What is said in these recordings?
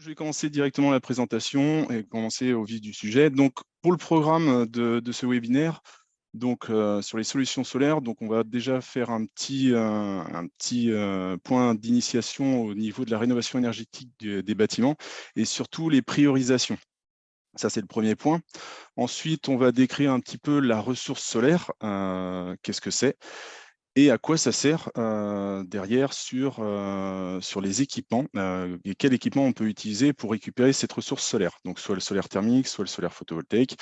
Je vais commencer directement la présentation et commencer au vif du sujet. Donc, pour le programme de ce webinaire, donc, sur les solutions solaires, donc on va déjà faire un petit point d'initiation au niveau de la rénovation énergétique des bâtiments et surtout les priorisations. Ça, c'est le premier point. Ensuite, on va décrire un petit peu la ressource solaire, qu'est-ce que c'est et à quoi ça sert derrière sur les équipements et quel équipement on peut utiliser pour récupérer cette ressource solaire. Donc, soit le solaire thermique, soit le solaire photovoltaïque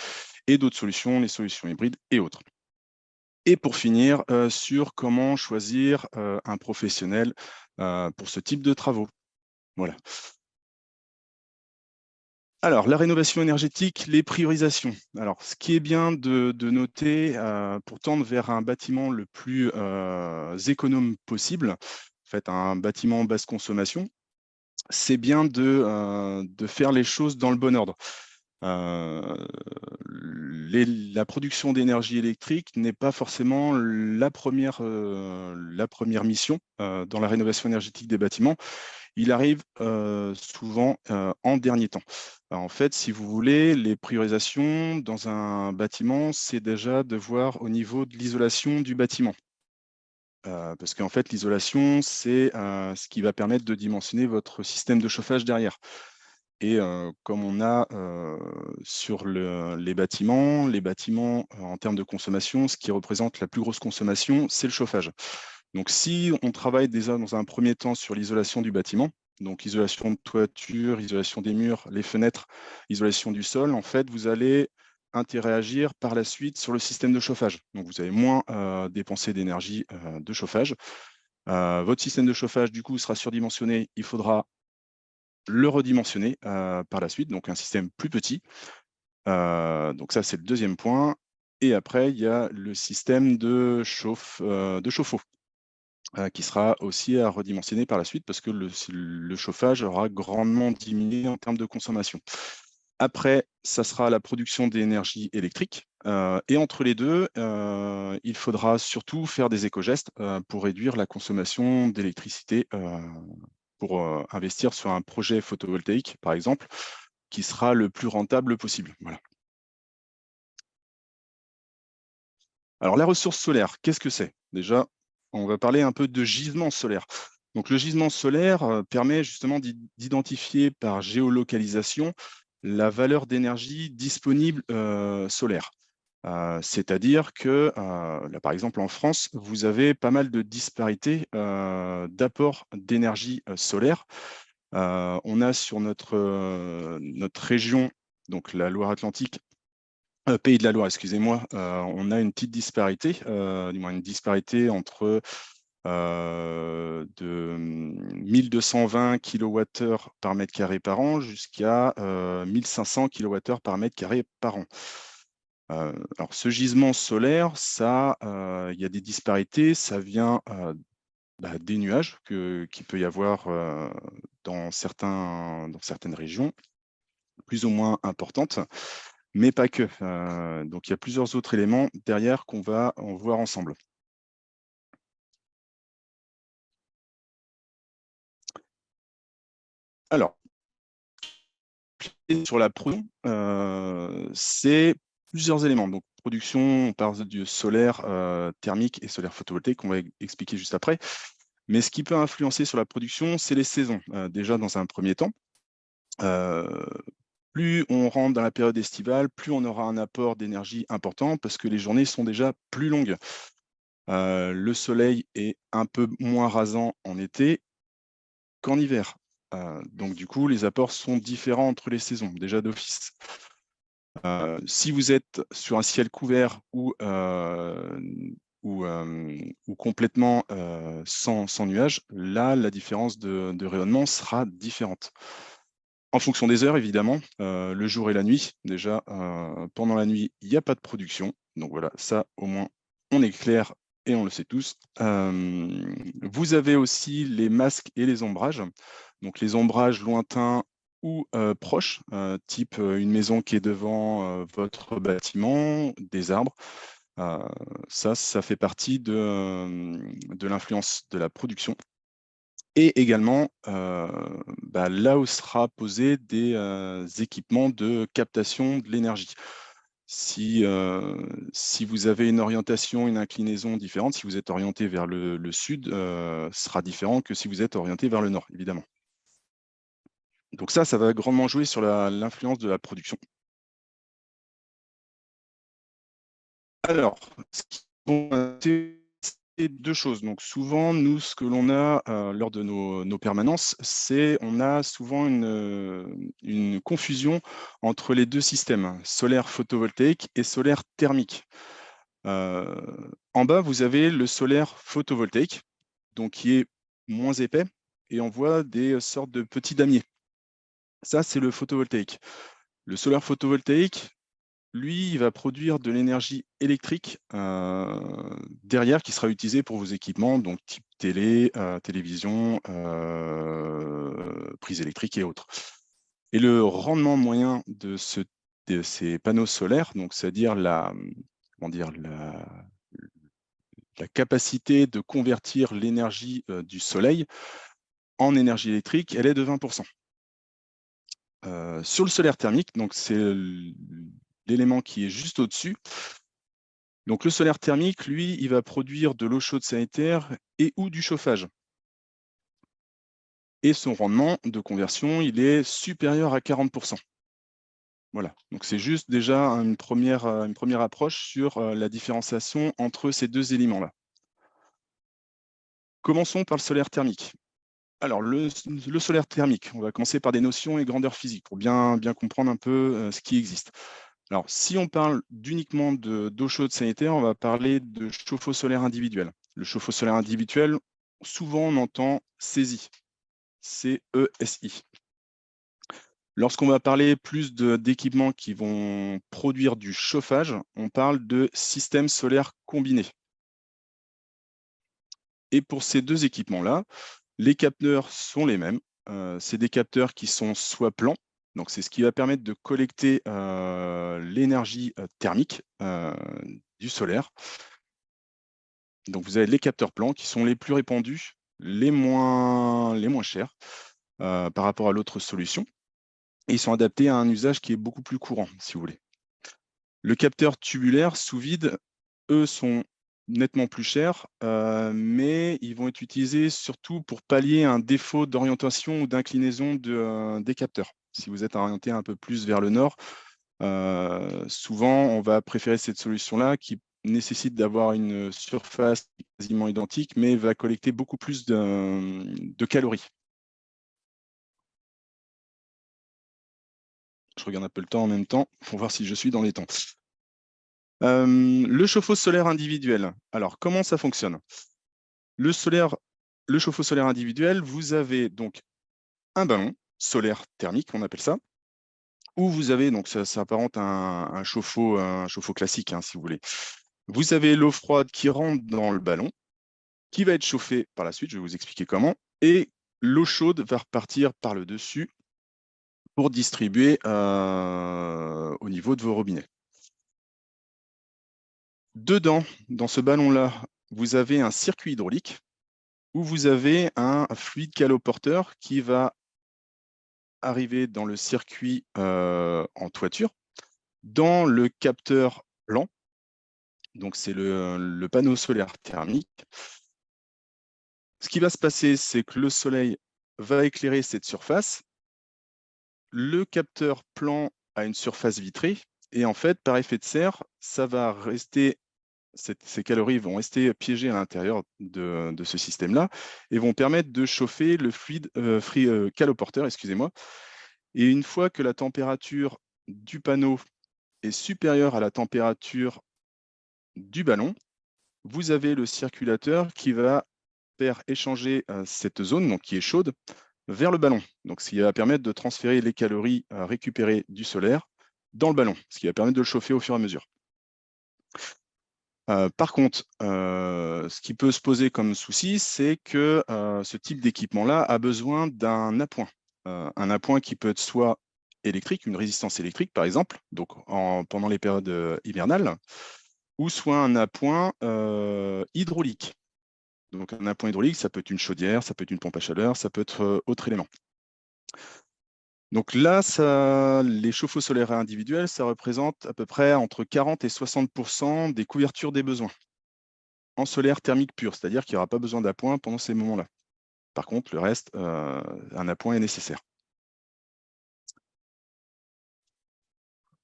et d'autres solutions, les solutions hybrides et autres. Et pour finir, sur comment choisir un professionnel pour ce type de travaux. Voilà. Alors, la rénovation énergétique, les priorisations. Alors, ce qui est bien de noter pour tendre vers un bâtiment le plus économe possible, en fait, un bâtiment basse consommation, c'est bien de faire les choses dans le bon ordre. La production d'énergie électrique n'est pas forcément la première mission dans la rénovation énergétique des bâtiments. Il arrive souvent en dernier temps. En fait, si vous voulez, les priorisations dans un bâtiment, c'est déjà de voir au niveau de l'isolation du bâtiment. Parce qu'en fait, l'isolation, c'est ce qui va permettre de dimensionner votre système de chauffage derrière. Et comme on a sur les bâtiments, en termes de consommation, ce qui représente la plus grosse consommation, c'est le chauffage. Donc si on travaille déjà dans un premier temps sur l'isolation du bâtiment, donc isolation de toiture, isolation des murs, les fenêtres, isolation du sol, en fait, vous allez interagir par la suite sur le système de chauffage. Donc vous allez moins dépenser d'énergie de chauffage. Votre système de chauffage, du coup, sera surdimensionné. Il faudra le redimensionner par la suite, donc un système plus petit. Donc ça, c'est le deuxième point. Et après, il y a le système de chauffe-eau qui sera aussi à redimensionner par la suite parce que le chauffage aura grandement diminué en termes de consommation. Après, ça sera la production d'énergie électrique. Et entre les deux, il faudra surtout faire des éco-gestes pour réduire la consommation d'électricité pour investir sur un projet photovoltaïque, par exemple, qui sera le plus rentable possible. Voilà. Alors, la ressource solaire, qu'est-ce que c'est? Déjà, on va parler un peu de gisement solaire. Donc, le gisement solaire permet justement d'identifier par géolocalisation la valeur d'énergie disponible solaire. C'est-à-dire que, là, par exemple, en France, vous avez pas mal de disparités d'apport d'énergie solaire. On a sur notre région, donc la Loire-Atlantique, Pays de la Loire, excusez-moi, on a une petite disparité, du moins une disparité entre de 1220 kWh par mètre carré par an jusqu'à 1500 kWh par mètre carré par an. Alors, ce gisement solaire, ça, il y a des disparités, ça vient des nuages qu'il peut y avoir dans certaines régions, plus ou moins importantes, mais pas que. Donc, il y a plusieurs autres éléments derrière qu'on va en voir ensemble. Alors, sur la production, c'est plusieurs éléments. Donc, production, on parle du solaire thermique et solaire photovoltaïque, qu'on va expliquer juste après. Mais ce qui peut influencer sur la production, c'est les saisons. Déjà, dans un premier temps, plus on rentre dans la période estivale, plus on aura un apport d'énergie important parce que les journées sont déjà plus longues. Le soleil est un peu moins rasant en été qu'en hiver. Donc du coup, les apports sont différents entre les saisons, déjà d'office. Si vous êtes sur un ciel couvert ou complètement sans nuages, là, la différence de rayonnement sera différente. En fonction des heures, évidemment, le jour et la nuit. Déjà, pendant la nuit, il n'y a pas de production. Donc voilà, ça, au moins, on est clair et on le sait tous. Vous avez aussi les masques et les ombrages. Donc les ombrages lointains ou proches, type une maison qui est devant votre bâtiment, des arbres. Ça fait partie de l'influence de la production. Et également, là où sera posé des équipements de captation de l'énergie. Si vous avez une orientation, une inclinaison différente, si vous êtes orienté vers le sud, ce sera différent que si vous êtes orienté vers le nord, évidemment. Donc ça va grandement jouer sur l'influence de la production. Alors, c'est deux choses. Donc souvent, nous, ce que l'on a lors de nos permanences, c'est on a souvent une confusion entre les deux systèmes, solaire photovoltaïque et solaire thermique. En bas, vous avez le solaire photovoltaïque, donc qui est moins épais, et on voit des sortes de petits damiers. Ça, c'est le photovoltaïque. Le solaire photovoltaïque, lui, il va produire de l'énergie électrique derrière qui sera utilisée pour vos équipements, donc type télé, télévision, prise électrique et autres. Et le rendement moyen de ces panneaux solaires, donc c'est-à-dire la capacité de convertir l'énergie du soleil en énergie électrique, elle est de 20%. Sur le solaire thermique, donc c'est l'élément qui est juste au-dessus. Donc le solaire thermique, lui, il va produire de l'eau chaude sanitaire et ou du chauffage. Et son rendement de conversion, il est supérieur à 40%. Voilà, donc c'est juste déjà une première approche sur la différenciation entre ces deux éléments-là. Commençons par le solaire thermique. Alors, le solaire thermique, on va commencer par des notions et grandeurs physiques pour bien comprendre un peu ce qui existe. Alors, si on parle uniquement d'eau chaude sanitaire, on va parler de chauffe-eau solaire individuel. Le chauffe-eau solaire individuel, souvent on entend CESI, C-E-S-I. Lorsqu'on va parler plus d'équipements qui vont produire du chauffage, on parle de système solaire combiné. Et pour ces deux équipements-là, les capteurs sont les mêmes. C'est des capteurs qui sont soit plans, donc c'est ce qui va permettre de collecter l'énergie thermique du solaire. Donc vous avez les capteurs plans qui sont les plus répandus, les moins chers par rapport à l'autre solution. Et ils sont adaptés à un usage qui est beaucoup plus courant, si vous voulez. Le capteur tubulaire sous vide, eux, sont nettement plus chers, mais ils vont être utilisés surtout pour pallier un défaut d'orientation ou d'inclinaison des capteurs. Si vous êtes orienté un peu plus vers le nord, souvent, on va préférer cette solution-là qui nécessite d'avoir une surface quasiment identique, mais va collecter beaucoup plus de calories. Je regarde un peu le temps en même temps pour voir si je suis dans les temps. Le chauffe-eau solaire individuel. Alors, comment ça fonctionne? Le chauffe-eau solaire individuel, vous avez donc un ballon solaire thermique, on appelle ça, où vous avez, donc ça s'apparente à un chauffe-eau classique, si vous voulez. Vous avez l'eau froide qui rentre dans le ballon, qui va être chauffée par la suite, je vais vous expliquer comment, et l'eau chaude va repartir par le dessus pour distribuer au niveau de vos robinets. Dedans, dans ce ballon-là, vous avez un circuit hydraulique où vous avez un fluide caloporteur qui va arriver dans le circuit en toiture, dans le capteur blanc, donc c'est le panneau solaire thermique. Ce qui va se passer, c'est que le soleil va éclairer cette surface, le capteur plan a une surface vitrée, et en fait, par effet de serre, ça va rester, ces calories vont rester piégées à l'intérieur de ce système-là et vont permettre de chauffer le fluide caloporteur, excusez-moi. Et une fois que la température du panneau est supérieure à la température du ballon, vous avez le circulateur qui va faire échanger cette zone, donc qui est chaude, vers le ballon. Donc, ce qui va permettre de transférer les calories récupérées du solaire dans le ballon, ce qui va permettre de le chauffer au fur et à mesure. Par contre, ce qui peut se poser comme souci, c'est que ce type d'équipement-là a besoin d'un appoint. Un appoint qui peut être soit électrique, une résistance électrique par exemple, donc pendant les périodes hivernales, ou soit un appoint hydraulique. Donc un appoint hydraulique, ça peut être une chaudière, ça peut être une pompe à chaleur, ça peut être autre élément. Donc là, les chauffe-eau solaires individuels, ça représente à peu près entre 40 et 60% des couvertures des besoins en solaire thermique pur, c'est-à-dire qu'il n'y aura pas besoin d'appoint pendant ces moments-là. Par contre, le reste, un appoint est nécessaire.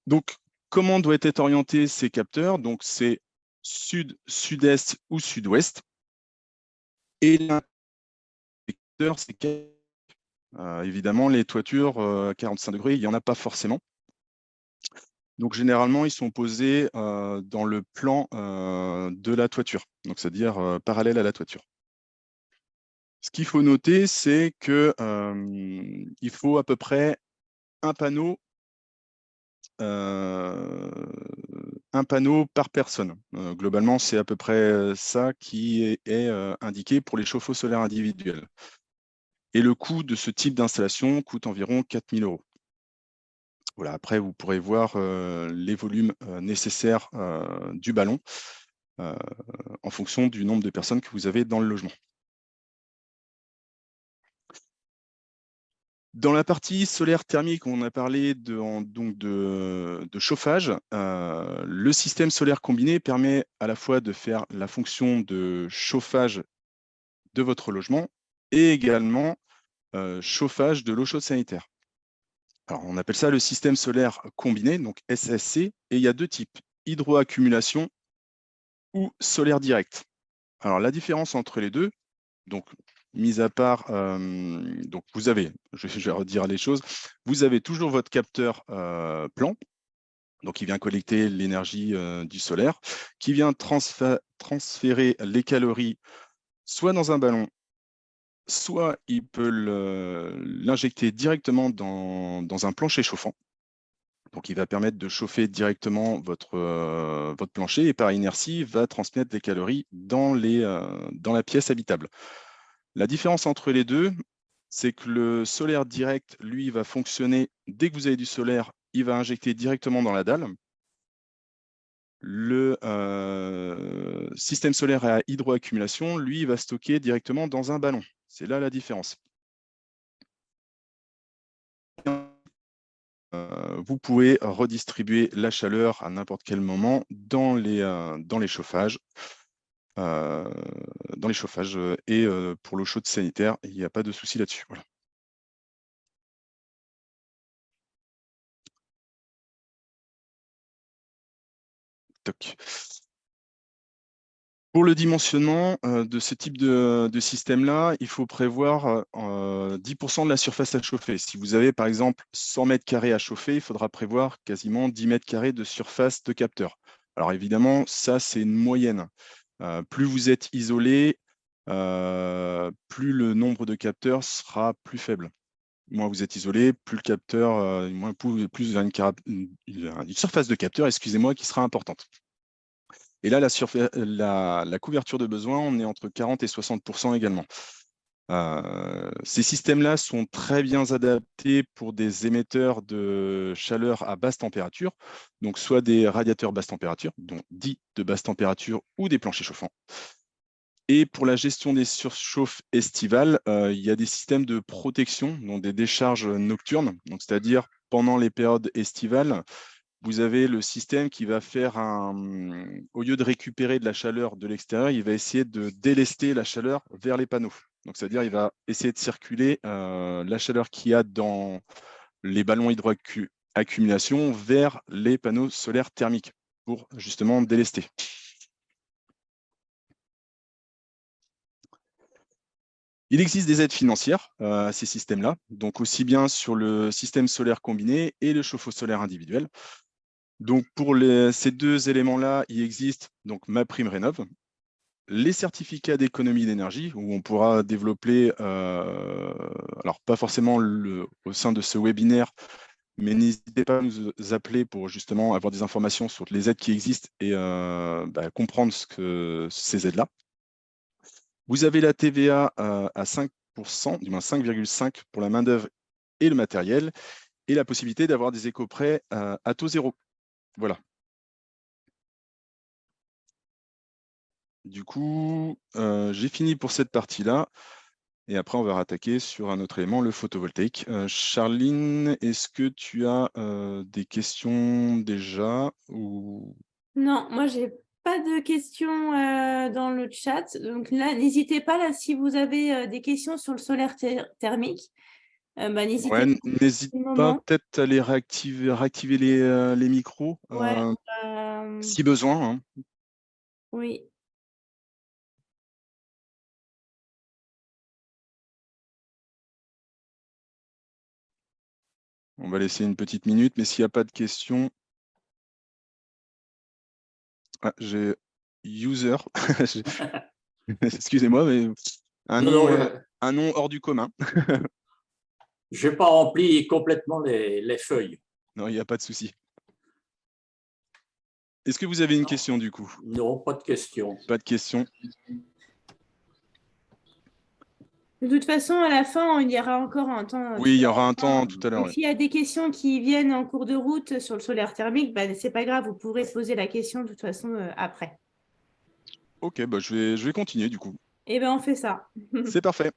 Donc, comment doivent être orientés ces capteurs? Donc, c'est sud, sud-est ou sud-ouest. Et l'indicateur, c'est évidemment, les toitures à 45 degrés, il n'y en a pas forcément. Donc, généralement, ils sont posés dans le plan de la toiture, donc c'est-à-dire parallèle à la toiture. Ce qu'il faut noter, c'est que il faut à peu près un panneau par personne. Globalement, c'est à peu près ça qui est indiqué pour les chauffe-eau solaires individuels. Et le coût de ce type d'installation coûte environ 4 000 €. Voilà, après, vous pourrez voir les volumes nécessaires du ballon en fonction du nombre de personnes que vous avez dans le logement. Dans la partie solaire thermique, on a parlé de chauffage. Le système solaire combiné permet à la fois de faire la fonction de chauffage de votre logement et également chauffage de l'eau chaude sanitaire. Alors, on appelle ça le système solaire combiné, donc SSC, et il y a deux types, hydroaccumulation ou solaire direct. Alors, la différence entre les deux, donc, mis à part, donc vous avez, je vais redire les choses, vous avez toujours votre capteur plan, donc qui vient collecter l'énergie du solaire, qui vient transférer les calories soit dans un ballon, soit il peut l'injecter directement dans un plancher chauffant. Donc, il va permettre de chauffer directement votre plancher et par inertie, va transmettre des calories dans la pièce habitable. La différence entre les deux, c'est que le solaire direct, lui, va fonctionner dès que vous avez du solaire, il va injecter directement dans la dalle. Le système solaire à hydroaccumulation, lui, il va stocker directement dans un ballon. C'est là la différence. Vous pouvez redistribuer la chaleur à n'importe quel moment dans les chauffages. Et pour l'eau chaude sanitaire, il n'y a pas de souci là-dessus. Voilà. Toc. Pour le dimensionnement de ce type de système-là, il faut prévoir 10% de la surface à chauffer. Si vous avez par exemple 100 mètres carrés à chauffer, il faudra prévoir quasiment 10 mètres carrés de surface de capteur. Alors évidemment, ça c'est une moyenne. Plus vous êtes isolé, plus le nombre de capteurs sera plus faible. Moins vous êtes isolé, plus le capteur, plus une surface de capteur, excusez-moi, qui sera importante. Et là, la couverture de besoin, on est entre 40 et 60% également. Ces systèmes-là sont très bien adaptés pour des émetteurs de chaleur à basse température, donc soit des radiateurs basse température, donc dits de basse température, ou des planchers chauffants. Et pour la gestion des surchauffes estivales, il y a des systèmes de protection, donc des décharges nocturnes, donc c'est-à-dire pendant les périodes estivales, vous avez le système qui va faire au lieu de récupérer de la chaleur de l'extérieur, il va essayer de délester la chaleur vers les panneaux. Donc, c'est-à-dire il va essayer de circuler la chaleur qu'il y a dans les ballons hydroaccumulation vers les panneaux solaires thermiques pour justement délester. Il existe des aides financières à ces systèmes-là, donc aussi bien sur le système solaire combiné et le chauffe-eau solaire individuel. Donc pour ces deux éléments-là, il existe donc MaPrimeRénov', les certificats d'économie d'énergie, où on pourra développer, alors pas forcément au sein de ce webinaire, mais n'hésitez pas à nous appeler pour justement avoir des informations sur les aides qui existent et comprendre ces aides-là. Vous avez la TVA à 5%, du moins 5,5% pour la main-d'œuvre et le matériel, et la possibilité d'avoir des éco-prêts à taux zéro. Voilà. Du coup, j'ai fini pour cette partie-là. Et après, on va rattaquer sur un autre élément, le photovoltaïque. Charline, est-ce que tu as des questions déjà ou... Non, moi, j'ai pas de questions dans le chat. Donc là, n'hésitez pas, là, si vous avez des questions sur le solaire thermique, Ouais, n'hésitez pas n'hésite à un pas moment. peut-être à les réactiver les micros, Ouais, si besoin, hein. oui. On va laisser une petite minute, mais s'il n'y a pas de questions... Ah, j'ai user, excusez-moi, mais Non, non, un nom hors du commun. je n'ai pas rempli complètement les feuilles. Non, il n'y a pas de souci. Est-ce que vous avez une Non. question du coup? Non, pas de question. Pas de question. De toute façon, à la fin, il y aura encore un temps. Oui, il y aura un temps tout à l'heure. Donc, s'il y a des questions qui viennent en cours de route sur le solaire thermique, c'est pas grave, vous pourrez poser la question de toute façon après. Ok, bah, je vais continuer du coup. Eh bien, on fait ça. C'est parfait.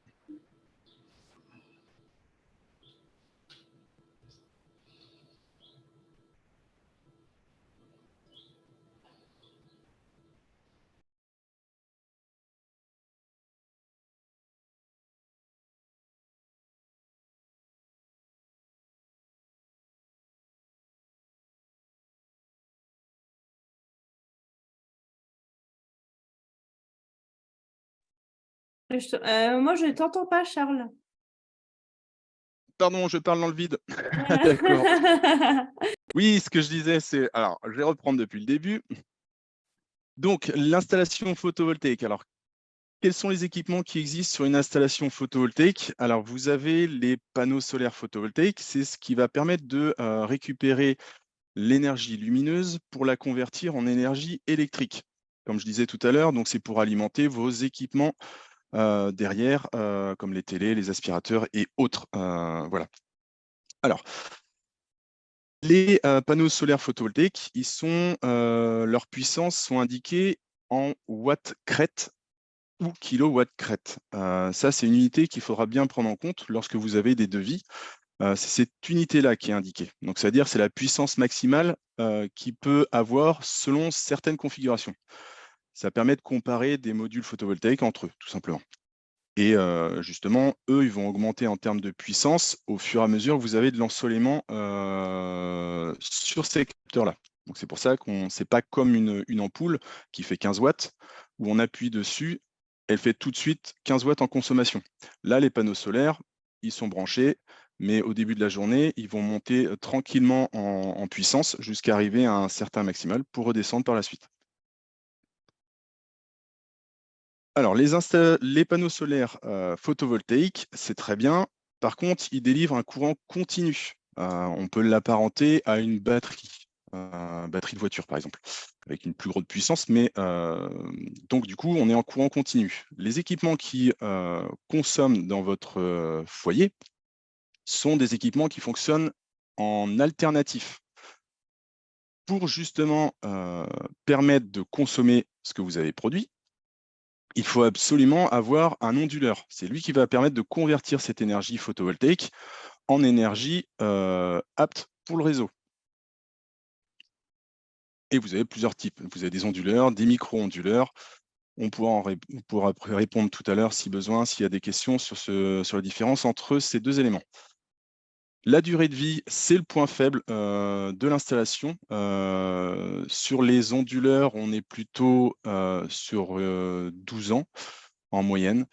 Moi, je ne t'entends pas, Charles. Pardon, je parle dans le vide. D'accord. Oui, ce que je disais, c'est... Alors, je vais reprendre depuis le début. Donc, l'installation photovoltaïque. Alors, quels sont les équipements qui existent sur une installation photovoltaïque? Alors, vous avez les panneaux solaires photovoltaïques. C'est ce qui va permettre de récupérer l'énergie lumineuse pour la convertir en énergie électrique. Comme je disais tout à l'heure, donc c'est pour alimenter vos équipements derrière, comme les télés, les aspirateurs et autres. Voilà. Alors, les panneaux solaires photovoltaïques, leurs puissances sont indiquées en watts crête ou kilowatts crête. Ça, c'est une unité qu'il faudra bien prendre en compte lorsque vous avez des devis. C'est cette unité-là qui est indiquée. Donc, c'est-à-dire c'est la puissance maximale qu'il peut avoir selon certaines configurations. Ça permet de comparer des modules photovoltaïques entre eux, tout simplement. Et justement, eux, ils vont augmenter en termes de puissance au fur et à mesure que vous avez de l'ensoleillement sur ces capteurs-là. Donc c'est pour ça qu'on c'est pas comme une ampoule qui fait 15 watts, où on appuie dessus, elle fait tout de suite 15 watts en consommation. Là, les panneaux solaires, ils sont branchés, mais au début de la journée, ils vont monter tranquillement en puissance jusqu'à arriver à un certain maximal pour redescendre par la suite. Alors, les panneaux solaires photovoltaïques, c'est très bien. Par contre, ils délivrent un courant continu. On peut l'apparenter à une batterie de voiture, par exemple, avec une plus grande puissance. Mais donc, du coup, on est en courant continu. Les équipements qui consomment dans votre foyer sont des équipements qui fonctionnent en alternatif pour justement permettre de consommer ce que vous avez produit. Il faut absolument avoir un onduleur. C'est lui qui va permettre de convertir cette énergie photovoltaïque en énergie apte pour le réseau. Et vous avez plusieurs types. Vous avez des onduleurs, des micro-onduleurs. On pourra répondre tout à l'heure si besoin, s'il y a des questions sur la différence entre ces deux éléments. La durée de vie, c'est le point faible de l'installation. Sur les onduleurs, on est plutôt sur 12 ans en moyenne.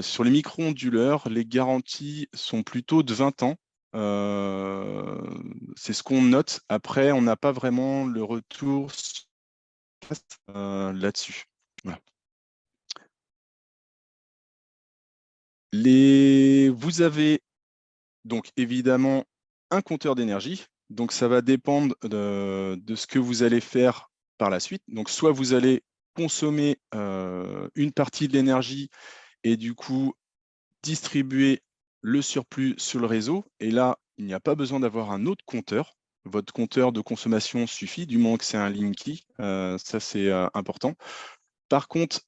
Sur les micro-onduleurs, les garanties sont plutôt de 20 ans. C'est ce qu'on note. Après, on n'a pas vraiment le retour là-dessus. Voilà. Vous avez donc évidemment un compteur d'énergie. Donc ça va dépendre de ce que vous allez faire par la suite. Donc soit vous allez consommer une partie de l'énergie et du coup distribuer le surplus sur le réseau. Et là, il n'y a pas besoin d'avoir un autre compteur. Votre compteur de consommation suffit, du moment que c'est un Linky. Ça, c'est important. Par contre,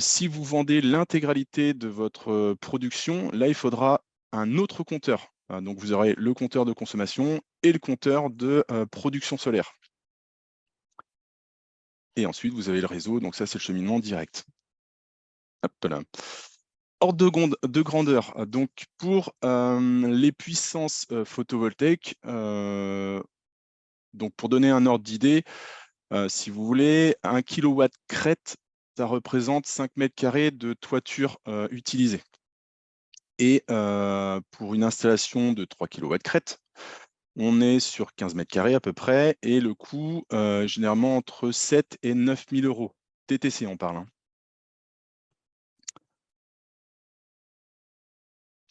si vous vendez l'intégralité de votre production, là, il faudra un autre compteur. Donc, vous aurez le compteur de consommation et le compteur de production solaire. Et ensuite, vous avez le réseau. Donc, ça, c'est le cheminement direct. Hop là. Ordre de grandeur. Donc, pour les puissances photovoltaïques, donc pour donner un ordre d'idée, si vous voulez, 1 kW crête, ça représente 5 mètres carrés de toiture utilisée. Et pour une installation de 3 kW crête, on est sur 15 mètres carrés à peu près, et le coût, généralement entre 7 et 9 000 euros. TTC, on parle. Hein.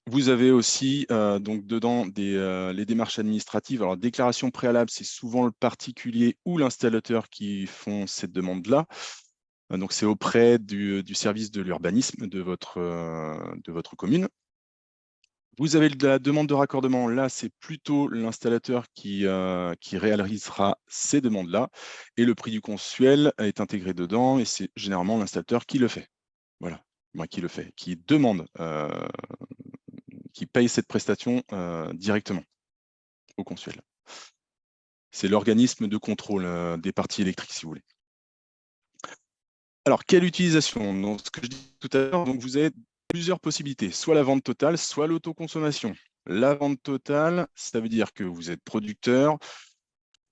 Vous avez aussi donc dedans les démarches administratives. Alors, déclaration préalable, c'est souvent le particulier ou l'installateur qui font cette demande-là. Donc, c'est auprès du service de l'urbanisme de votre commune. Vous avez la demande de raccordement. Là, c'est plutôt l'installateur qui réalisera ces demandes-là. Et le prix du consensuel est intégré dedans et c'est généralement l'installateur qui le fait. Voilà, moi qui le fait, qui demande, qui paye cette prestation directement au consensuel. C'est l'organisme de contrôle des parties électriques, si vous voulez. Alors, quelle utilisation? Donc, ce que je dis tout à l'heure, donc vous avez plusieurs possibilités, soit la vente totale, soit l'autoconsommation. La vente totale, ça veut dire que vous êtes producteur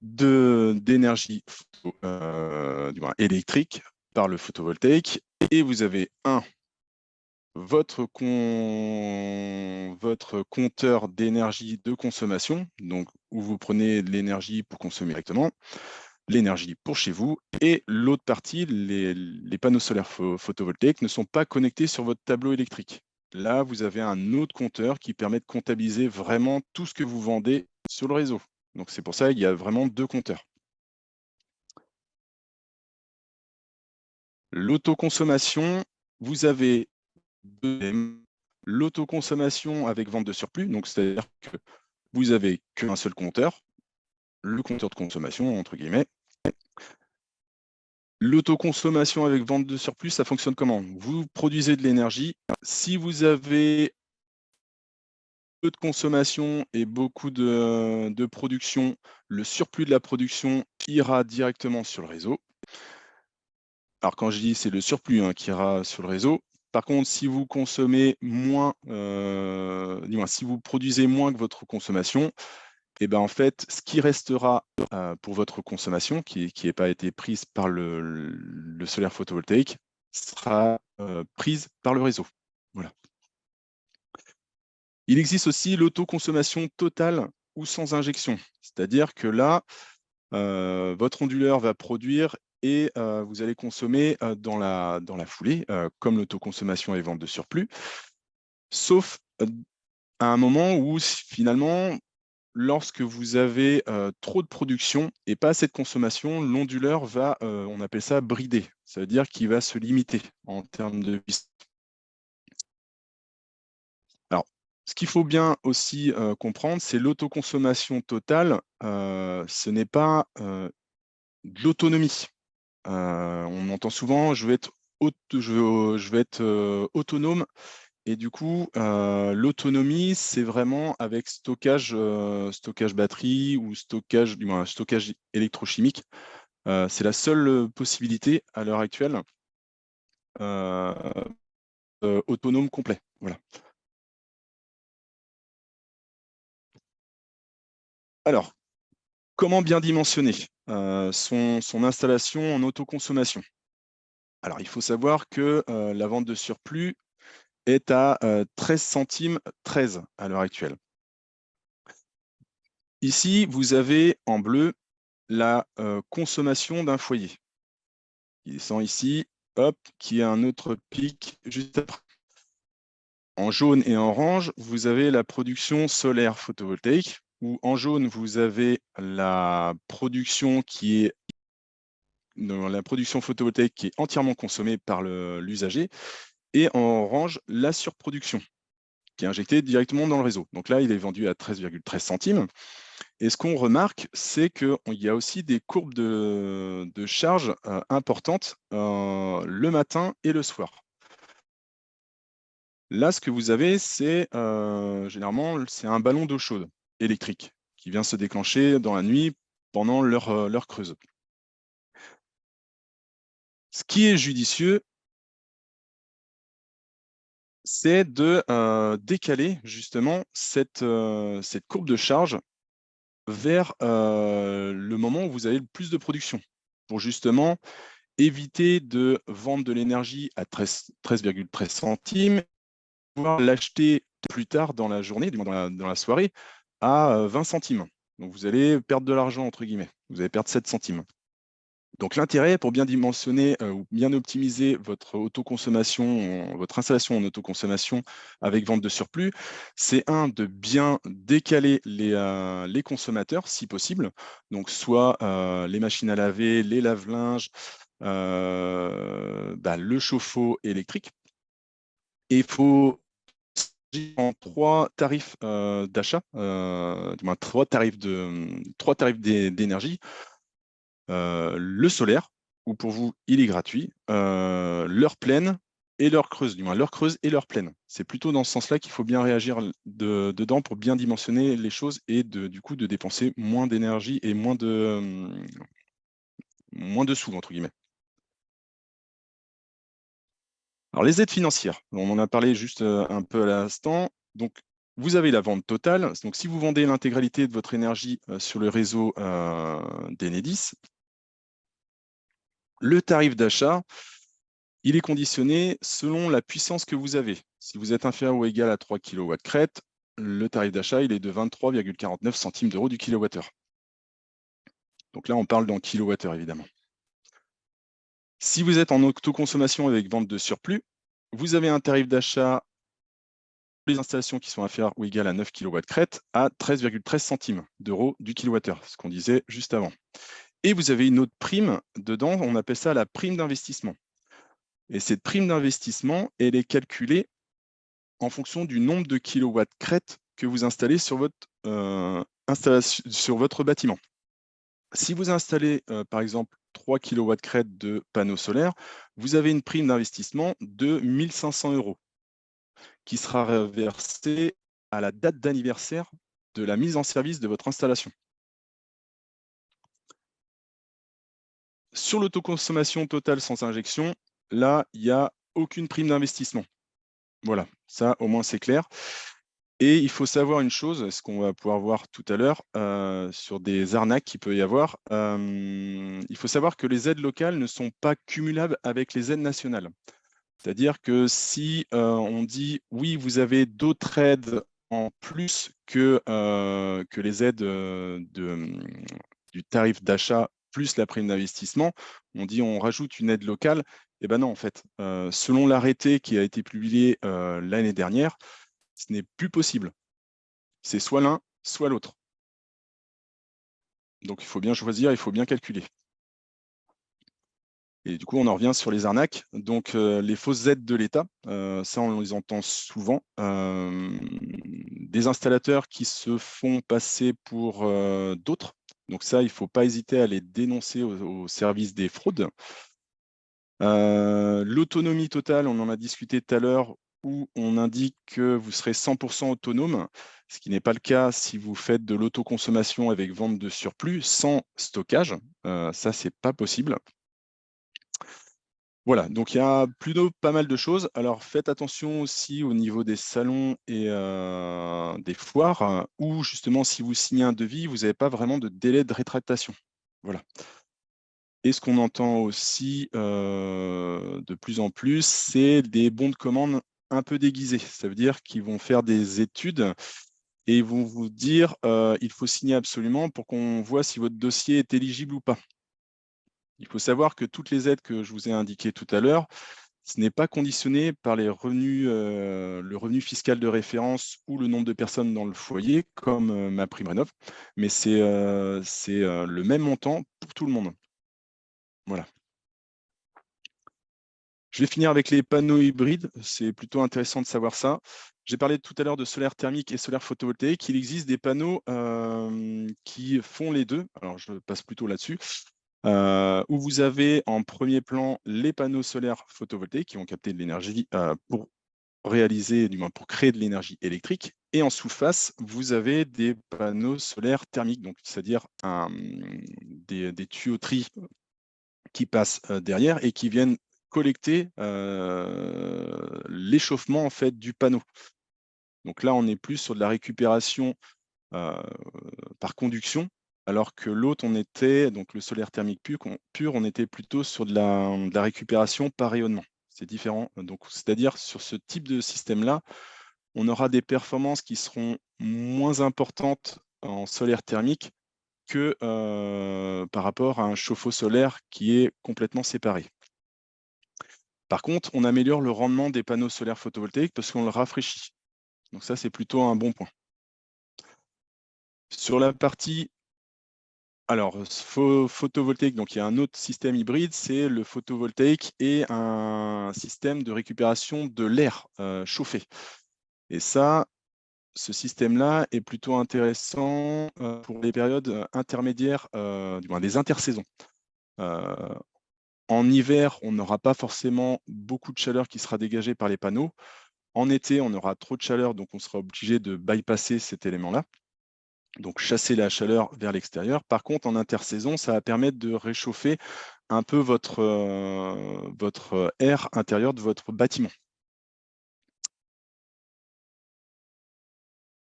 d'énergie électrique par le photovoltaïque et vous avez votre compteur d'énergie de consommation, donc où vous prenez de l'énergie pour consommer directement, l'énergie pour chez vous, et l'autre partie, les panneaux solaires photovoltaïques ne sont pas connectés sur votre tableau électrique. Là, vous avez un autre compteur qui permet de comptabiliser vraiment tout ce que vous vendez sur le réseau. Donc, c'est pour ça qu'il y a vraiment deux compteurs. L'autoconsommation, vous avez l'autoconsommation avec vente de surplus, donc c'est-à-dire que vous n'avez qu'un seul compteur, le compteur de consommation, entre guillemets. L'autoconsommation avec vente de surplus, ça fonctionne comment? Vous produisez de l'énergie. Si vous avez peu de consommation et beaucoup de production, le surplus de la production ira directement sur le réseau. Alors, quand je dis c'est le surplus qui ira sur le réseau, par contre, si vous consommez moins, si vous produisez moins que votre consommation, et ben en fait, ce qui restera pour votre consommation, qui n'a pas été prise par le solaire photovoltaïque, sera prise par le réseau. Voilà. Il existe aussi l'autoconsommation totale ou sans injection. C'est-à-dire que là, votre onduleur va produire et vous allez consommer dans la foulée, comme l'autoconsommation et vente de surplus, sauf à un moment où finalement, lorsque vous avez trop de production et pas assez de consommation, l'onduleur va, on appelle ça brider. Ça veut dire qu'il va se limiter en termes de puissance. Alors, ce qu'il faut bien aussi comprendre, c'est l'autoconsommation totale. Ce n'est pas de l'autonomie. On entend souvent, je vais être autonome. Et du coup, l'autonomie, c'est vraiment avec stockage batterie ou stockage électrochimique. C'est la seule possibilité à l'heure actuelle autonome complet. Voilà. Alors, comment bien dimensionner son installation en autoconsommation? Alors, il faut savoir que la vente de surplus est à 13 centimes 13 à l'heure actuelle. Ici, vous avez en bleu la consommation d'un foyer. Il descend ici, hop, qui a un autre pic juste après. En jaune et en orange, vous avez la production solaire photovoltaïque, où en jaune, vous avez la production photovoltaïque qui est entièrement consommée par l'usager, et en orange, la surproduction, qui est injectée directement dans le réseau. Donc là, il est vendu à 13,13 centimes. Et ce qu'on remarque, c'est qu'il y a aussi des courbes de charge importantes le matin et le soir. Là, ce que vous avez, c'est généralement c'est un ballon d'eau chaude électrique qui vient se déclencher dans la nuit pendant l'heure creuse. Ce qui est judicieux, c'est de décaler justement cette courbe de charge vers le moment où vous avez le plus de production, pour justement éviter de vendre de l'énergie à 13,13 centimes, pouvoir l'acheter plus tard dans la journée, du moins dans la soirée, à 20 centimes. Donc vous allez perdre de l'argent, entre guillemets. Vous allez perdre 7 centimes. Donc l'intérêt pour bien dimensionner ou bien optimiser votre autoconsommation, votre installation en autoconsommation avec vente de surplus, c'est de bien décaler les consommateurs si possible. Donc soit les machines à laver, les lave-linges, le chauffe-eau électrique. Et il faut en 3 tarifs d'achat, du moins 3 tarifs d'énergie. Le solaire, où pour vous, il est gratuit, l'heure pleine et l'heure creuse, du moins l'heure creuse et l'heure pleine. C'est plutôt dans ce sens-là qu'il faut bien réagir dedans pour bien dimensionner les choses et du coup de dépenser moins d'énergie et moins de sous, entre guillemets. Alors les aides financières, on en a parlé juste un peu à l'instant. Donc vous avez la vente totale. Donc si vous vendez l'intégralité de votre énergie sur le réseau d'Enedis, le tarif d'achat, il est conditionné selon la puissance que vous avez. Si vous êtes inférieur ou égal à 3 kW crête, le tarif d'achat il est de 23,49 centimes d'euros du kilowattheure. Donc là, on parle dans kilowattheure, évidemment. Si vous êtes en autoconsommation avec vente de surplus, vous avez un tarif d'achat pour les installations qui sont inférieures ou égales à 9 kW crête à 13,13 centimes d'euros du kilowattheure, ce qu'on disait juste avant. Et vous avez une autre prime dedans, on appelle ça la prime d'investissement. Et cette prime d'investissement, elle est calculée en fonction du nombre de kilowatts crête que vous installez sur votre bâtiment. Si vous installez, par exemple, 3 kilowatts crête de panneaux solaires, vous avez une prime d'investissement de 1 500 € qui sera versée à la date d'anniversaire de la mise en service de votre installation. Sur l'autoconsommation totale sans injection, là, il n'y a aucune prime d'investissement. Voilà, ça au moins c'est clair. Et il faut savoir une chose, ce qu'on va pouvoir voir tout à l'heure sur des arnaques qu'il peut y avoir. Il faut savoir que les aides locales ne sont pas cumulables avec les aides nationales. C'est-à-dire que si on dit oui, vous avez d'autres aides en plus que les aides du tarif d'achat plus la prime d'investissement, on dit on rajoute une aide locale. Eh bien non, en fait, selon l'arrêté qui a été publié l'année dernière, ce n'est plus possible. C'est soit l'un, soit l'autre. Donc il faut bien choisir, il faut bien calculer. Et du coup, on en revient sur les arnaques. Donc, les fausses aides de l'État, ça, on les entend souvent. Des installateurs qui se font passer pour d'autres. Donc ça, il ne faut pas hésiter à les dénoncer au service des fraudes. L'autonomie totale, on en a discuté tout à l'heure, où on indique que vous serez 100% autonome, ce qui n'est pas le cas si vous faites de l'autoconsommation avec vente de surplus sans stockage. Ça, c'est pas possible. Voilà, donc il y a plutôt pas mal de choses. Alors faites attention aussi au niveau des salons et des foires, où justement, si vous signez un devis, vous n'avez pas vraiment de délai de rétractation. Voilà. Et ce qu'on entend aussi de plus en plus, c'est des bons de commande un peu déguisés. Ça veut dire qu'ils vont faire des études et ils vont vous dire il faut signer absolument pour qu'on voit si votre dossier est éligible ou pas. Il faut savoir que toutes les aides que je vous ai indiquées tout à l'heure, ce n'est pas conditionné par les revenus, le revenu fiscal de référence ou le nombre de personnes dans le foyer, comme MaPrimeRénov', mais c'est le même montant pour tout le monde. Voilà. Je vais finir avec les panneaux hybrides. C'est plutôt intéressant de savoir ça. j'ai parlé tout à l'heure de solaire thermique et solaire photovoltaïque. Il existe des panneaux qui font les deux. Alors, je passe plutôt là-dessus. Où vous avez en premier plan les panneaux solaires photovoltaïques qui vont capter de l'énergie pour réaliser, du moins pour créer de l'énergie électrique. Et en sous-face, vous avez des panneaux solaires thermiques, donc c'est-à-dire des tuyauteries qui passent derrière et qui viennent collecter l'échauffement en fait du panneau. Donc là, on est plus sur de la récupération par conduction, alors que l'autre, on était, donc le solaire thermique pur, on était plutôt sur de la récupération par rayonnement. C'est différent. Donc, c'est-à-dire sur ce type de système-là, on aura des performances qui seront moins importantes en solaire thermique que par rapport à un chauffe-eau solaire qui est complètement séparé. Par contre, on améliore le rendement des panneaux solaires photovoltaïques parce qu'on le rafraîchit. Donc ça, c'est plutôt un bon point. Sur la partie photovoltaïque, donc il y a un autre système hybride, c'est le photovoltaïque et un système de récupération de l'air chauffé. Et ça, ce système-là est plutôt intéressant pour les périodes intermédiaires, du moins des intersaisons. En hiver, on n'aura pas forcément beaucoup de chaleur qui sera dégagée par les panneaux. En été, on aura trop de chaleur, donc on sera obligé de bypasser cet élément-là. Donc chasser la chaleur vers l'extérieur. Par contre, en intersaison, ça va permettre de réchauffer un peu votre air intérieur de votre bâtiment.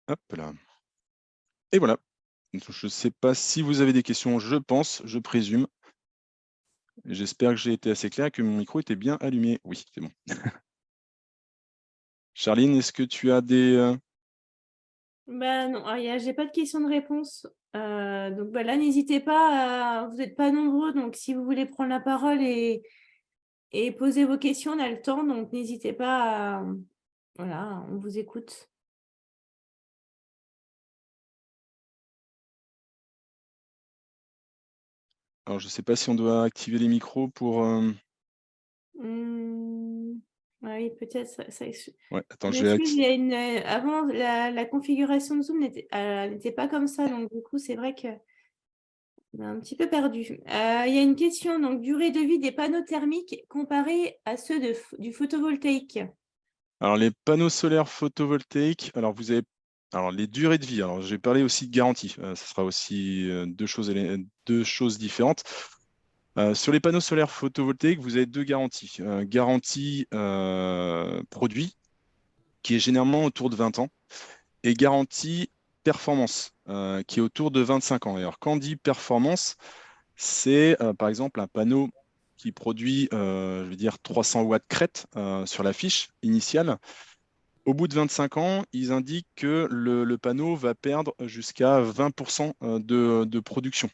Hop là. Et voilà. Je ne sais pas si vous avez des questions, je pense, je présume. J'espère que j'ai été assez clair, que mon micro était bien allumé. Oui, c'est bon. Charline, est-ce que tu as des... Bah non, j'ai pas de questions de réponse. Donc bah, là, n'hésitez pas, vous n'êtes pas nombreux, donc si vous voulez prendre la parole et poser vos questions, on a le temps, donc n'hésitez pas voilà, on vous écoute. Alors, je ne sais pas si on doit activer les micros pour... Oui, peut-être. Ouais, attends, Je je vais... m'excuse, il y a avant, la configuration de Zoom n'était pas comme ça, donc du coup, c'est vrai que on a un petit peu perdu. Il y a une question, donc durée de vie des panneaux thermiques comparés à ceux du photovoltaïque. Alors, les panneaux solaires photovoltaïques, alors vous avez les durées de vie. Alors, j'ai parlé aussi de garantie. Ce sera aussi deux choses différentes. Sur les panneaux solaires photovoltaïques, vous avez deux garanties. Garantie produit, qui est généralement autour de 20 ans, et garantie performance, qui est autour de 25 ans. Et alors, quand on dit performance, c'est par exemple un panneau qui produit, je vais dire, 300 watts crête sur la fiche initiale. Au bout de 25 ans, ils indiquent que le panneau va perdre jusqu'à 20% de production.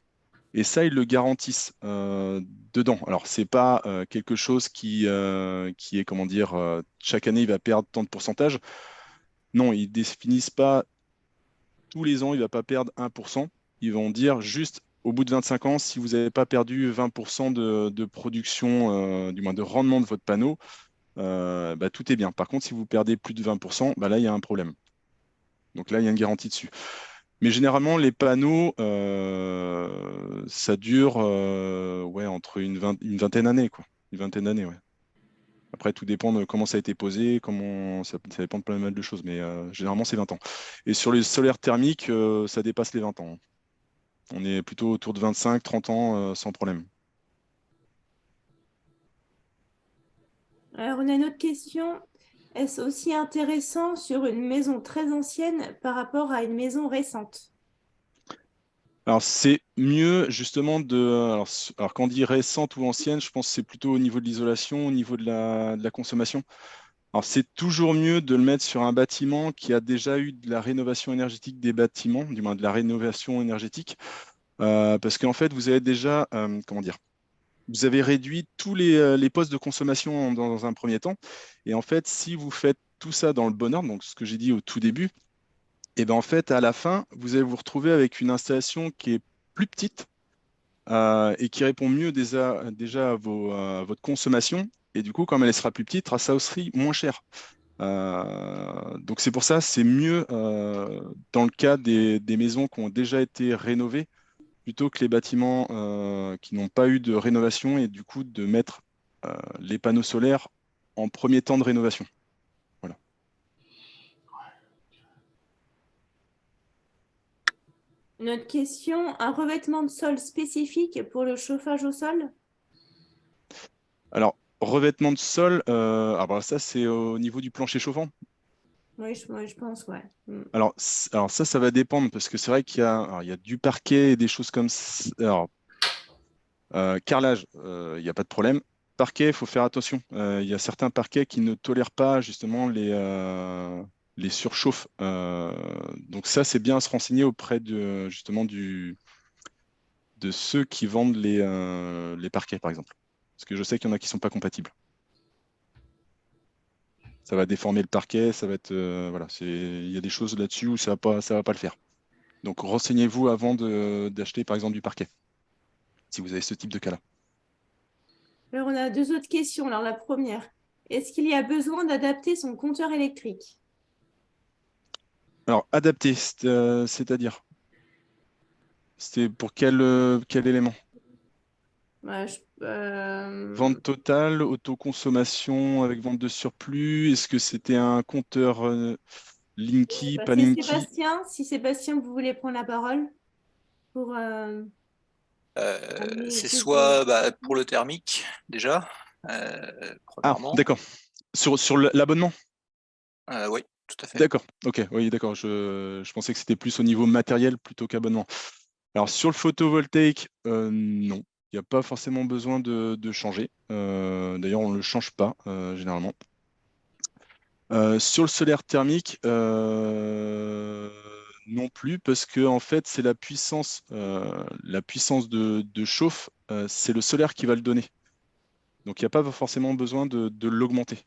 Et ça, ils le garantissent dedans. Alors, ce n'est pas quelque chose qui est, comment dire, chaque année, il va perdre tant de pourcentage. Non, ils ne définissent pas tous les ans, il ne va pas perdre 1%. Ils vont dire juste au bout de 25 ans, si vous n'avez pas perdu 20% de production, du moins de rendement de votre panneau, tout est bien. Par contre, si vous perdez plus de 20%, là, il y a un problème. Donc là, il y a une garantie dessus. Mais généralement, les panneaux, ça dure entre une vingtaine d'années, quoi. Une vingtaine d'années, ouais. Après, tout dépend de comment ça a été posé, ça dépend de plein de mal de choses, mais généralement, c'est 20 ans. Et sur les solaires thermiques, ça dépasse les 20 ans. On est plutôt autour de 25, 30 ans sans problème. Alors, on a une autre question. Est-ce aussi intéressant sur une maison très ancienne par rapport à une maison récente? Alors, c'est mieux justement alors, quand on dit récente ou ancienne, je pense que c'est plutôt au niveau de l'isolation, au niveau de la consommation. Alors, c'est toujours mieux de le mettre sur un bâtiment qui a déjà eu de la rénovation énergétique des bâtiments, du moins de la rénovation énergétique, parce qu'en fait, vous avez déjà, comment dire, vous avez réduit tous les postes de consommation dans un premier temps. Et en fait, si vous faites tout ça dans le bon ordre, donc ce que j'ai dit au tout début, et bien en fait, à la fin, vous allez vous retrouver avec une installation qui est plus petite et qui répond mieux déjà à votre consommation. Et du coup, comme elle sera plus petite, ça aussi moins cher. Donc c'est pour ça, c'est mieux dans le cas des maisons qui ont déjà été rénovées, plutôt que les bâtiments qui n'ont pas eu de rénovation et du coup de mettre les panneaux solaires en premier temps de rénovation. Voilà. Une autre question, un revêtement de sol spécifique pour le chauffage au sol? Alors, revêtement de sol, bah, ça c'est au niveau du plancher chauffant. Oui, je pense, ouais. Alors ça va dépendre parce que c'est vrai qu'il y a du parquet et des choses comme ça. Alors, carrelage, il n'y a pas de problème. Parquet, il faut faire attention. Il y a certains parquets qui ne tolèrent pas justement les surchauffes. Donc ça, c'est bien à se renseigner auprès de justement de ceux qui vendent les parquets, par exemple. Parce que je sais qu'il y en a qui ne sont pas compatibles. Ça va déformer le parquet, ça va être voilà, il y a des choses là-dessus où ça va pas le faire. Donc renseignez-vous avant d'acheter par exemple du parquet, si vous avez ce type de cas-là. Alors, on a deux autres questions. Alors, la première, est-ce qu'il y a besoin d'adapter son compteur électrique? Alors adapter, c'est-à-dire, c'était pour quel élément? Ouais, Vente totale, autoconsommation avec vente de surplus, est-ce que c'était un compteur Linky, bah, pas Linky? Si Sébastien, vous voulez prendre la parole pour amener C'est plus de... soit pour le thermique, déjà, Ah, premièrement. d'accord. Sur l'abonnement? Oui, tout à fait. D'accord, ok, oui, d'accord. Je pensais que c'était plus au niveau matériel plutôt qu'abonnement. Alors sur le photovoltaïque, non, il n'y a pas forcément besoin de changer. D'ailleurs, on ne le change pas généralement. Sur le solaire thermique, non plus, parce que en fait, c'est la puissance de chauffe, c'est le solaire qui va le donner. Donc il n'y a pas forcément besoin de l'augmenter.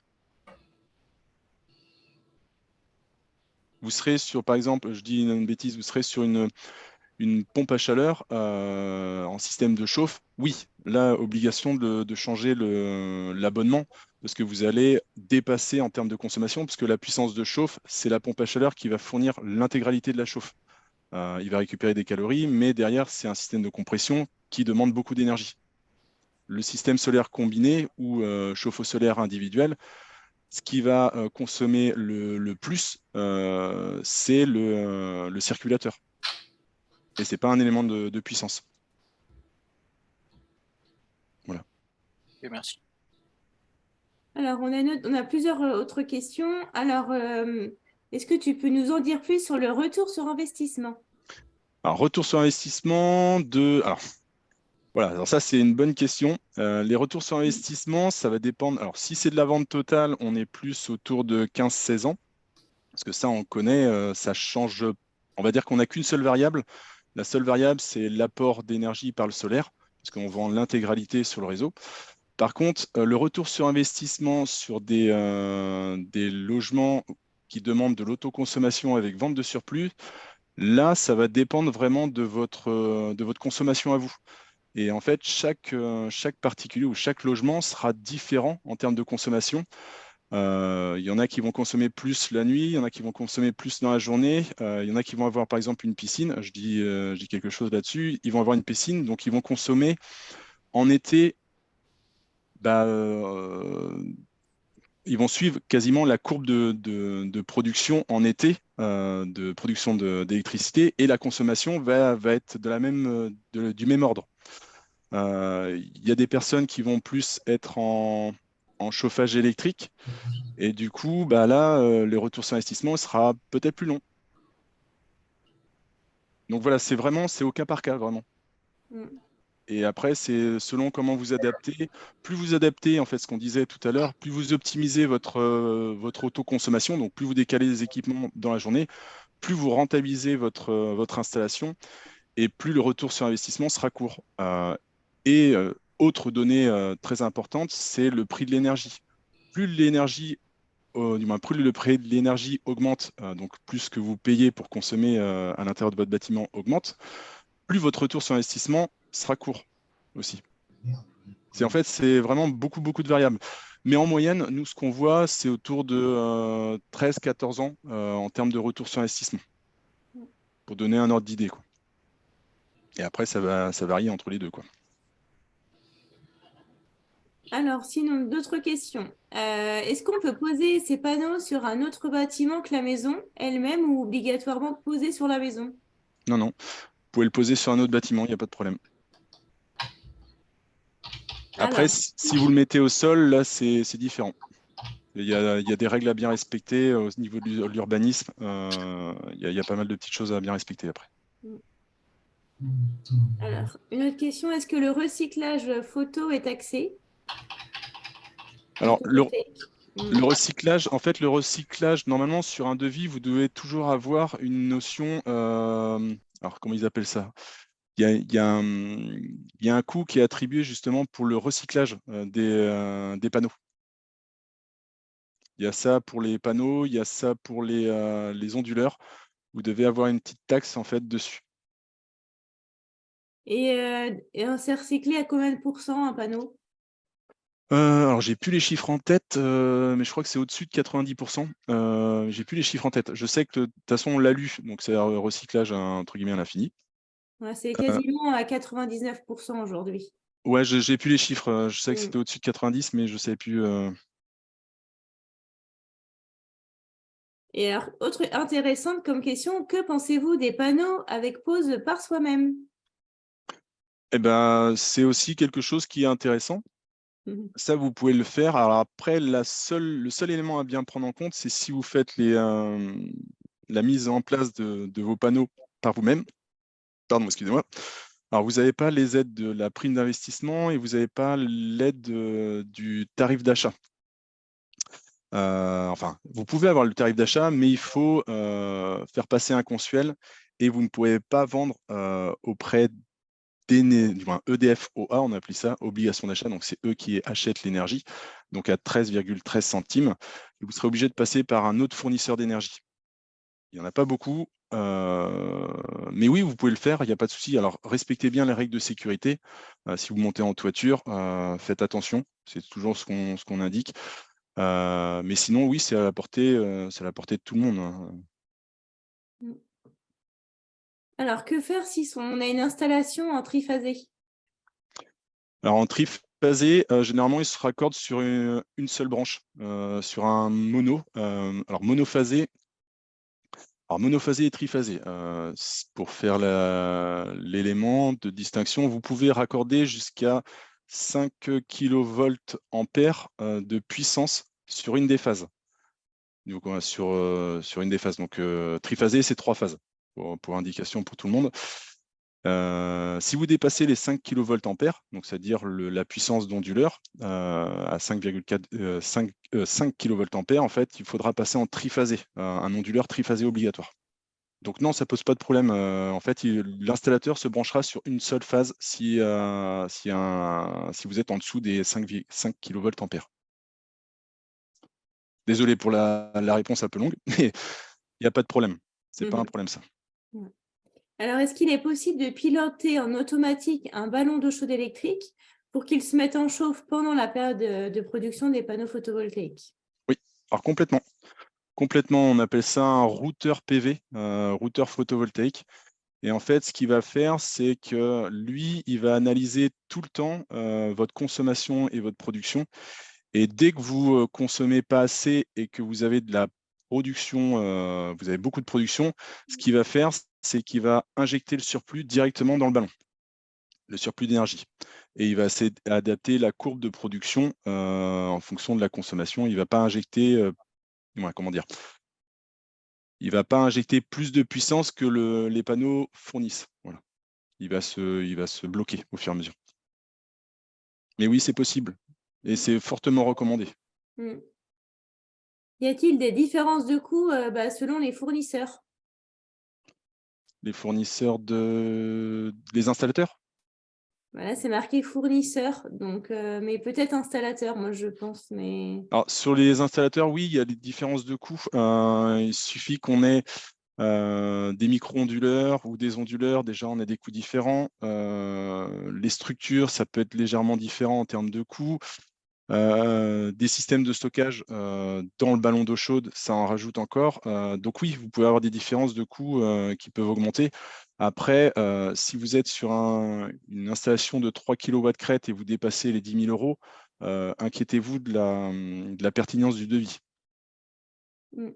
Vous serez sur, par exemple, je dis une bêtise, vous serez sur une pompe à chaleur en système de chauffe. Oui, là, obligation de changer l'abonnement parce que vous allez dépasser en termes de consommation, parce que la puissance de chauffe, c'est la pompe à chaleur qui va fournir l'intégralité de la chauffe. Il va récupérer des calories, mais derrière, c'est un système de compression qui demande beaucoup d'énergie. Le système solaire combiné ou chauffe-eau solaire individuel, ce qui va consommer le plus, c'est le circulateur. Et ce n'est pas un élément de puissance. Voilà. Et merci. Alors, on a plusieurs autres questions. Alors, est-ce que tu peux nous en dire plus sur le retour sur investissement? Alors, retour sur investissement Alors, voilà, alors ça, c'est une bonne question. Les retours sur investissement, ça va dépendre. Alors, si c'est de la vente totale, on est plus autour de 15-16 ans. Parce que ça, on connaît, ça change. On va dire qu'on n'a qu'une seule variable. La seule variable, c'est l'apport d'énergie par le solaire, parce qu'on vend l'intégralité sur le réseau. Par contre, le retour sur investissement sur des logements qui demandent de l'autoconsommation avec vente de surplus, là, ça va dépendre vraiment de votre consommation à vous. Et en fait, chaque particulier ou chaque logement sera différent en termes de consommation. Il y en a qui vont consommer plus la nuit, il y en a qui vont consommer plus dans la journée, il y en a qui vont avoir par exemple une piscine, je dis quelque chose là-dessus, ils vont avoir une piscine, donc ils vont consommer en été, bah, ils vont suivre quasiment la courbe de production en été, de production d'électricité, et la consommation va être du même ordre. Il y a des personnes qui vont plus être en chauffage électrique, et du coup, bah là, le retour sur investissement sera peut-être plus long. Donc voilà, c'est au cas par cas, vraiment. Mm. Et après, c'est selon comment vous adaptez. Plus vous adaptez, en fait, ce qu'on disait tout à l'heure, plus vous optimisez votre autoconsommation, donc plus vous décalez les équipements dans la journée, plus vous rentabilisez votre installation et plus le retour sur investissement sera court. Autre donnée très importante, c'est le prix de l'énergie. Plus l'énergie, du moins plus le prix de l'énergie augmente, donc plus que vous payez pour consommer à l'intérieur de votre bâtiment augmente, plus votre retour sur investissement sera court aussi. En fait, c'est vraiment beaucoup de variables. Mais en moyenne, nous, ce qu'on voit, c'est autour de 13-14 ans en termes de retour sur investissement, pour donner un ordre d'idée, quoi. Et après, ça varie entre les deux, quoi. Alors, sinon, d'autres questions. Est-ce qu'on peut poser ces panneaux sur un autre bâtiment que la maison elle-même ou obligatoirement poser sur la maison? Non, non. Vous pouvez le poser sur un autre bâtiment, il n'y a pas de problème. Après, Alors, si vous le mettez au sol, là, c'est différent. Il y a des règles à bien respecter au niveau de l'urbanisme. Il y a pas mal de petites choses à bien respecter après. alors, une autre question, est-ce que le recyclage photo est taxé? Alors, Photovoltaïque. le recyclage, en fait, le recyclage, normalement, sur un devis, vous devez toujours avoir une notion. Alors, comment ils appellent ça? Il y a un coût qui est attribué justement pour le recyclage des panneaux. Il y a ça pour les panneaux, il y a ça pour les onduleurs. Vous devez avoir une petite taxe en fait dessus. Et c'est recyclé à combien de pourcents un panneau? Alors, j'ai plus les chiffres en tête, mais je crois que c'est au-dessus de 90%. J'ai plus les chiffres en tête. Je sais que de toute façon, on l'a lu, donc c'est un recyclage entre guillemets à l'infini. Ouais, c'est quasiment à 99% aujourd'hui. Ouais, j'ai plus les chiffres. Je sais que Mm. c'était au-dessus de 90, mais je ne sais plus. Et alors, autre intéressante comme question, que pensez-vous des panneaux avec pose par soi-même? Eh ben, c'est aussi quelque chose qui est intéressant. Mhm. Ça, vous pouvez le faire. Alors après, le seul élément à bien prendre en compte, c'est si vous faites la mise en place de vos panneaux par vous-même. Pardon, excusez-moi. Alors, vous n'avez pas les aides de la prime d'investissement et vous n'avez pas l'aide du tarif d'achat. Enfin, vous pouvez avoir le tarif d'achat, mais il faut faire passer un consuel et vous ne pouvez pas vendre auprès du moins EDF OA, on appelle ça obligation d'achat, donc c'est eux qui achètent l'énergie, donc à 13,13 centimes. Et vous serez obligé de passer par un autre fournisseur d'énergie. Il n'y en a pas beaucoup, mais oui, vous pouvez le faire, il n'y a pas de souci. Alors, respectez bien les règles de sécurité. Si vous montez en toiture, faites attention, c'est toujours ce qu'on indique. Mais sinon, oui, c'est à la portée de tout le monde, hein. Mm. Alors, que faire si on a une installation en triphasé? Alors, en triphasé, généralement, il se raccorde sur une seule branche, sur un mono. Alors, monophasé et triphasé. Pour faire l'élément de distinction, vous pouvez raccorder jusqu'à 5 kV ampères de puissance sur une des phases. Donc, sur une des phases. Donc, triphasé, c'est 3 phases, pour indication pour tout le monde. Si vous dépassez les 5 kV ampères, donc c'est-à-dire la puissance d'onduleur à 5,4 5 kV ampères, en fait, il faudra passer en triphasé, un onduleur triphasé obligatoire. Donc non, ça pose pas de problème. En fait, l'installateur se branchera sur une seule phase si vous êtes en dessous des 5 kV ampères. Désolé pour la réponse un peu longue, mais il n'y a pas de problème. C'est pas un problème, ça. Ouais. Alors, est-ce qu'il est possible de piloter en automatique un ballon d'eau chaude électrique pour qu'il se mette en chauffe pendant la période de production des panneaux photovoltaïques? Oui, alors complètement. Complètement, on appelle ça un routeur PV, routeur photovoltaïque. Et en fait, ce qu'il va faire, c'est que lui, il va analyser tout le temps votre consommation et votre production. Et dès que vous ne consommez pas assez et que vous avez de la production, vous avez beaucoup de production, ce qu'il va faire, c'est qu'il va injecter le surplus directement dans le ballon, le surplus d'énergie. Et il va adapter la courbe de production en fonction de la consommation. Il ne va pas injecter, comment dire, il ne va pas injecter plus de puissance que les panneaux fournissent. Voilà. Il va se bloquer au fur et à mesure. Mais oui, c'est possible. Et c'est fortement recommandé. Mm. Y a-t-il des différences de coûts selon les fournisseurs? Les fournisseurs les installateurs? Voilà, c'est marqué fournisseur, donc, mais peut-être installateur, moi je pense. Mais... Alors, sur les installateurs, oui, il y a des différences de coûts. Il suffit qu'on ait Des micro-onduleurs ou des onduleurs, déjà on a des coûts différents. Les structures, ça peut être légèrement différent en termes de coûts. Des systèmes de stockage dans le ballon d'eau chaude, ça en rajoute encore. Donc oui, vous pouvez avoir des différences de coûts qui peuvent augmenter. Après, si vous êtes sur une installation de 3 kW crête et vous dépassez les 10 000 €, inquiétez-vous de la pertinence du devis. Mm.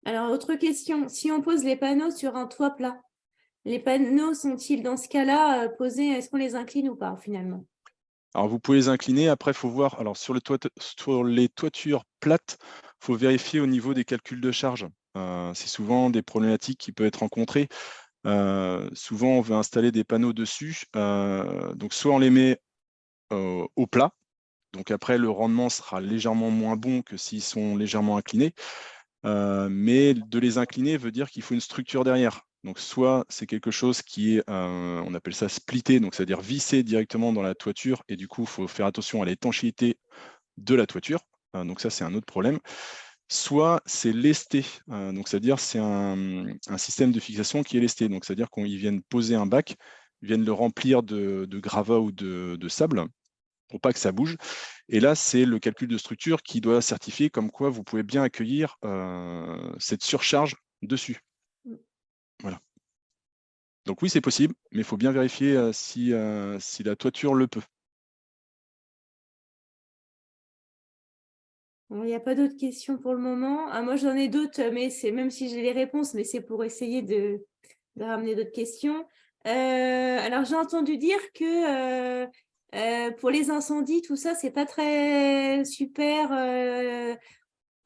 Alors, autre question. Si on pose les panneaux sur un toit plat, les panneaux sont-ils dans ce cas-là posés, est-ce qu'on les incline ou pas finalement? Alors, vous pouvez les incliner. Après, il faut voir. Alors, sur les toitures plates, il faut vérifier au niveau des calculs de charge. C'est souvent des problématiques qui peuvent être rencontrées. Souvent, on veut installer des panneaux dessus. Donc, soit on les met au plat. Donc, après, le rendement sera légèrement moins bon que s'ils sont légèrement inclinés. Mais de les incliner veut dire qu'il faut une structure derrière. Donc, soit c'est quelque chose qui est, on appelle ça splitté, donc c'est-à-dire vissé directement dans la toiture, et du coup, il faut faire attention à l'étanchéité de la toiture. Donc ça, c'est un autre problème. Soit c'est lesté, donc c'est-à-dire c'est un système de fixation qui est lesté. Donc c'est-à-dire qu'ils viennent poser un bac, ils viennent le remplir de gravats ou de sable pour pas que ça bouge. Et là, c'est le calcul de structure qui doit certifier comme quoi vous pouvez bien accueillir cette surcharge dessus. Voilà. Donc oui, c'est possible, mais il faut bien vérifier si la toiture le peut. Il n'y a pas d'autres questions pour le moment. Ah, moi, j'en ai d'autres, mais c'est même si j'ai les réponses, mais c'est pour essayer de ramener d'autres questions. Alors, j'ai entendu dire que pour les incendies, tout ça, c'est pas très super.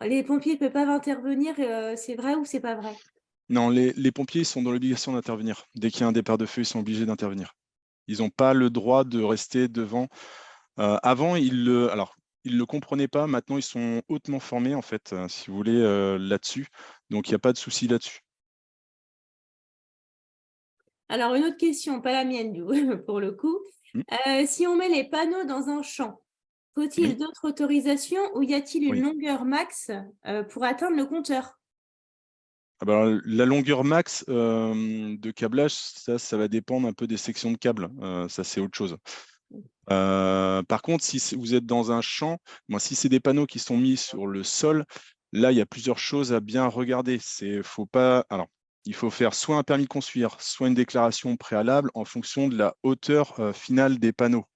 Les pompiers ne peuvent pas intervenir. C'est vrai ou c'est pas vrai? Non, les pompiers sont dans l'obligation d'intervenir. Dès qu'il y a un départ de feu, ils sont obligés d'intervenir. Ils n'ont pas le droit de rester devant. Avant, ils le comprenaient pas. Maintenant, ils sont hautement formés, en fait, si vous voulez, là-dessus. Donc, il n'y a pas de souci là-dessus. Alors, une autre question, pas la mienne, pour le coup. Hmm. Si on met les panneaux dans un champ, faut-il Oui, d'autres autorisations ou y a-t-il une oui. longueur max pour atteindre le compteur? Ah bah, la longueur max de câblage, ça va dépendre un peu des sections de câbles. Ça, c'est autre chose. Par contre, si vous êtes dans un champ, si c'est des panneaux qui sont mis sur le sol, là, il y a plusieurs choses à bien regarder. Alors, il faut faire soit un permis de construire, soit une déclaration préalable en fonction de la hauteur finale des panneaux.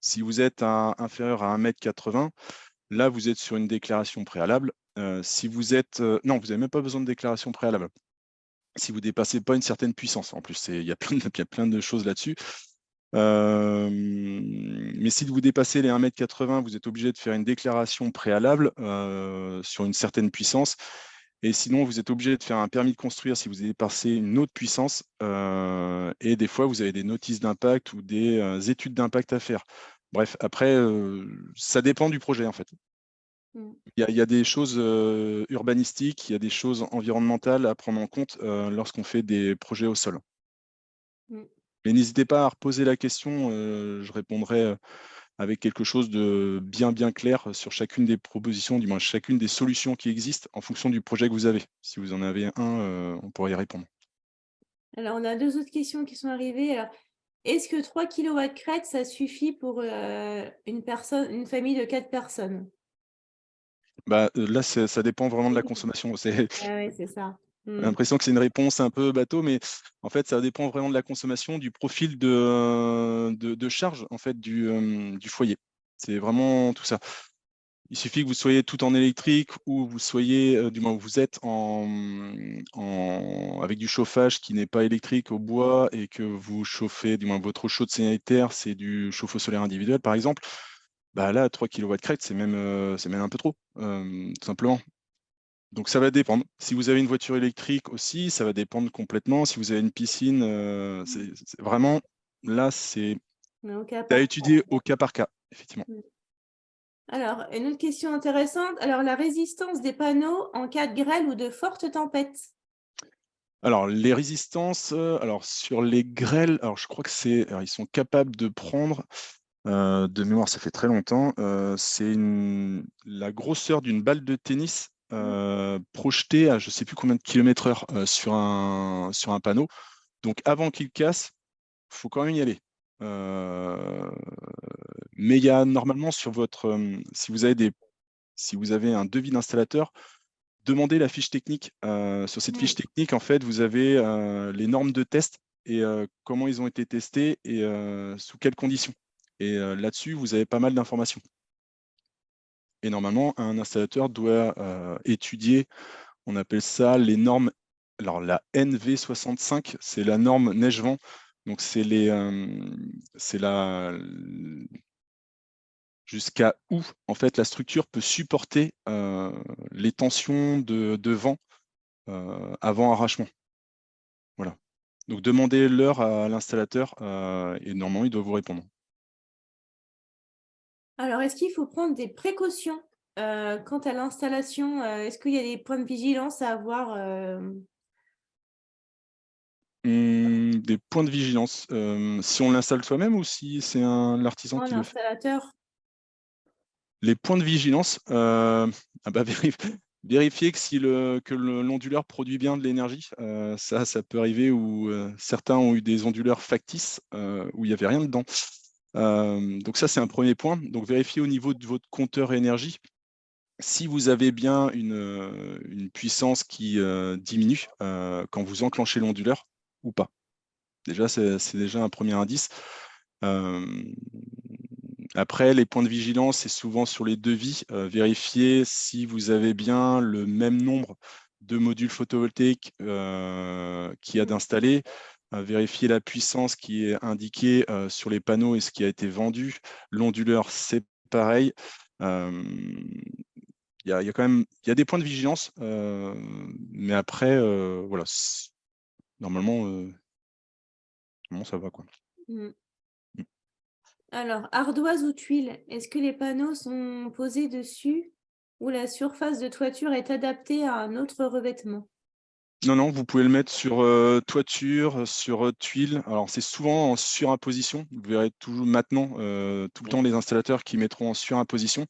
Si vous êtes inférieur à 1,80 m, là, vous êtes sur une déclaration préalable. Si vous êtes... non, vous n'avez même pas besoin de déclaration préalable. Si vous ne dépassez pas une certaine puissance, en plus, il y a plein de choses là-dessus. Mais si vous dépassez les 1,80 m, vous êtes obligé de faire une déclaration préalable sur une certaine puissance. Et sinon, vous êtes obligé de faire un permis de construire si vous dépassez une autre puissance. Et des fois, vous avez des notices d'impact ou des études d'impact à faire. Bref, après, ça dépend du projet, en fait. Il y a des choses urbanistiques, il y a des choses environnementales à prendre en compte lorsqu'on fait des projets au sol. Mais n'hésitez pas à reposer la question, je répondrai avec quelque chose de bien clair sur chacune des propositions, du moins chacune des solutions qui existent en fonction du projet que vous avez. Si vous en avez un, on pourrait y répondre. Alors, on a deux autres questions qui sont arrivées. Alors, est-ce que 3 kW crête, ça suffit pour une famille de 4 personnes? Bah, là, ça dépend vraiment de la consommation. Oui, c'est ça. J'ai l'impression que c'est une réponse un peu bateau, mais en fait, ça dépend vraiment de la consommation, du profil de charge en fait, du foyer. C'est vraiment tout ça. Il suffit que vous soyez tout en électrique ou vous soyez, du moins vous êtes avec du chauffage qui n'est pas électrique au bois et que vous chauffez, du moins votre eau chaude sanitaire, c'est du chauffe-eau solaire individuel par exemple. Bah là, 3 kW crête, c'est même un peu trop, tout simplement. Donc ça va dépendre. Si vous avez une voiture électrique aussi, ça va dépendre complètement. Si vous avez une piscine, c'est vraiment, là, c'est à étudier au cas par cas, effectivement. Alors, une autre question intéressante. Alors, la résistance des panneaux en cas de grêle ou de forte tempête? Alors, les résistances, alors sur les grêles, alors je crois que ils sont capables de prendre, de mémoire, ça fait très longtemps, c'est la grosseur d'une balle de tennis projeté à je ne sais plus combien de kilomètres heure sur un panneau. Donc, avant qu'il casse, il faut quand même y aller. Mais il y a normalement sur votre... si vous avez un devis d'installateur, demandez la fiche technique. Sur cette fiche technique, en fait, vous avez les normes de test et comment ils ont été testés et sous quelles conditions. Et là-dessus, vous avez pas mal d'informations. Et normalement, un installateur doit étudier, on appelle ça les normes. Alors, la NV65, c'est la norme neige-vent. Donc, c'est jusqu'à où en fait la structure peut supporter les tensions de vent avant arrachement. Voilà. Donc demandez l'heure à l'installateur et normalement il doit vous répondre. Alors, est-ce qu'il faut prendre des précautions quant à l'installation? Est-ce qu'il y a des points de vigilance à avoir? Des points de vigilance. Si on l'installe soi-même ou si c'est l'artisan qui le fait? L'installateur. Les points de vigilance, vérifier que l'onduleur produit bien de l'énergie. Ça peut arriver où certains ont eu des onduleurs factices où il n'y avait rien dedans. Donc ça, c'est un premier point. Donc vérifiez au niveau de votre compteur énergie si vous avez bien une puissance qui diminue quand vous enclenchez l'onduleur ou pas. Déjà, c'est déjà un premier indice. Après, les points de vigilance, c'est souvent sur les devis. Vérifiez si vous avez bien le même nombre de modules photovoltaïques qu'il y a d'installés. Vérifiez la puissance qui est indiquée sur les panneaux et ce qui a été vendu. L'onduleur, c'est pareil. Il y a quand même des points de vigilance, mais après, voilà, normalement, ça va, quoi. Alors, ardoise ou tuile, est-ce que les panneaux sont posés dessus ou la surface de toiture est adaptée à un autre revêtement? Non, vous pouvez le mettre sur toiture, sur tuile. Alors, c'est souvent en surimposition. Vous verrez toujours maintenant, tout le temps, les installateurs qui mettront en surimposition.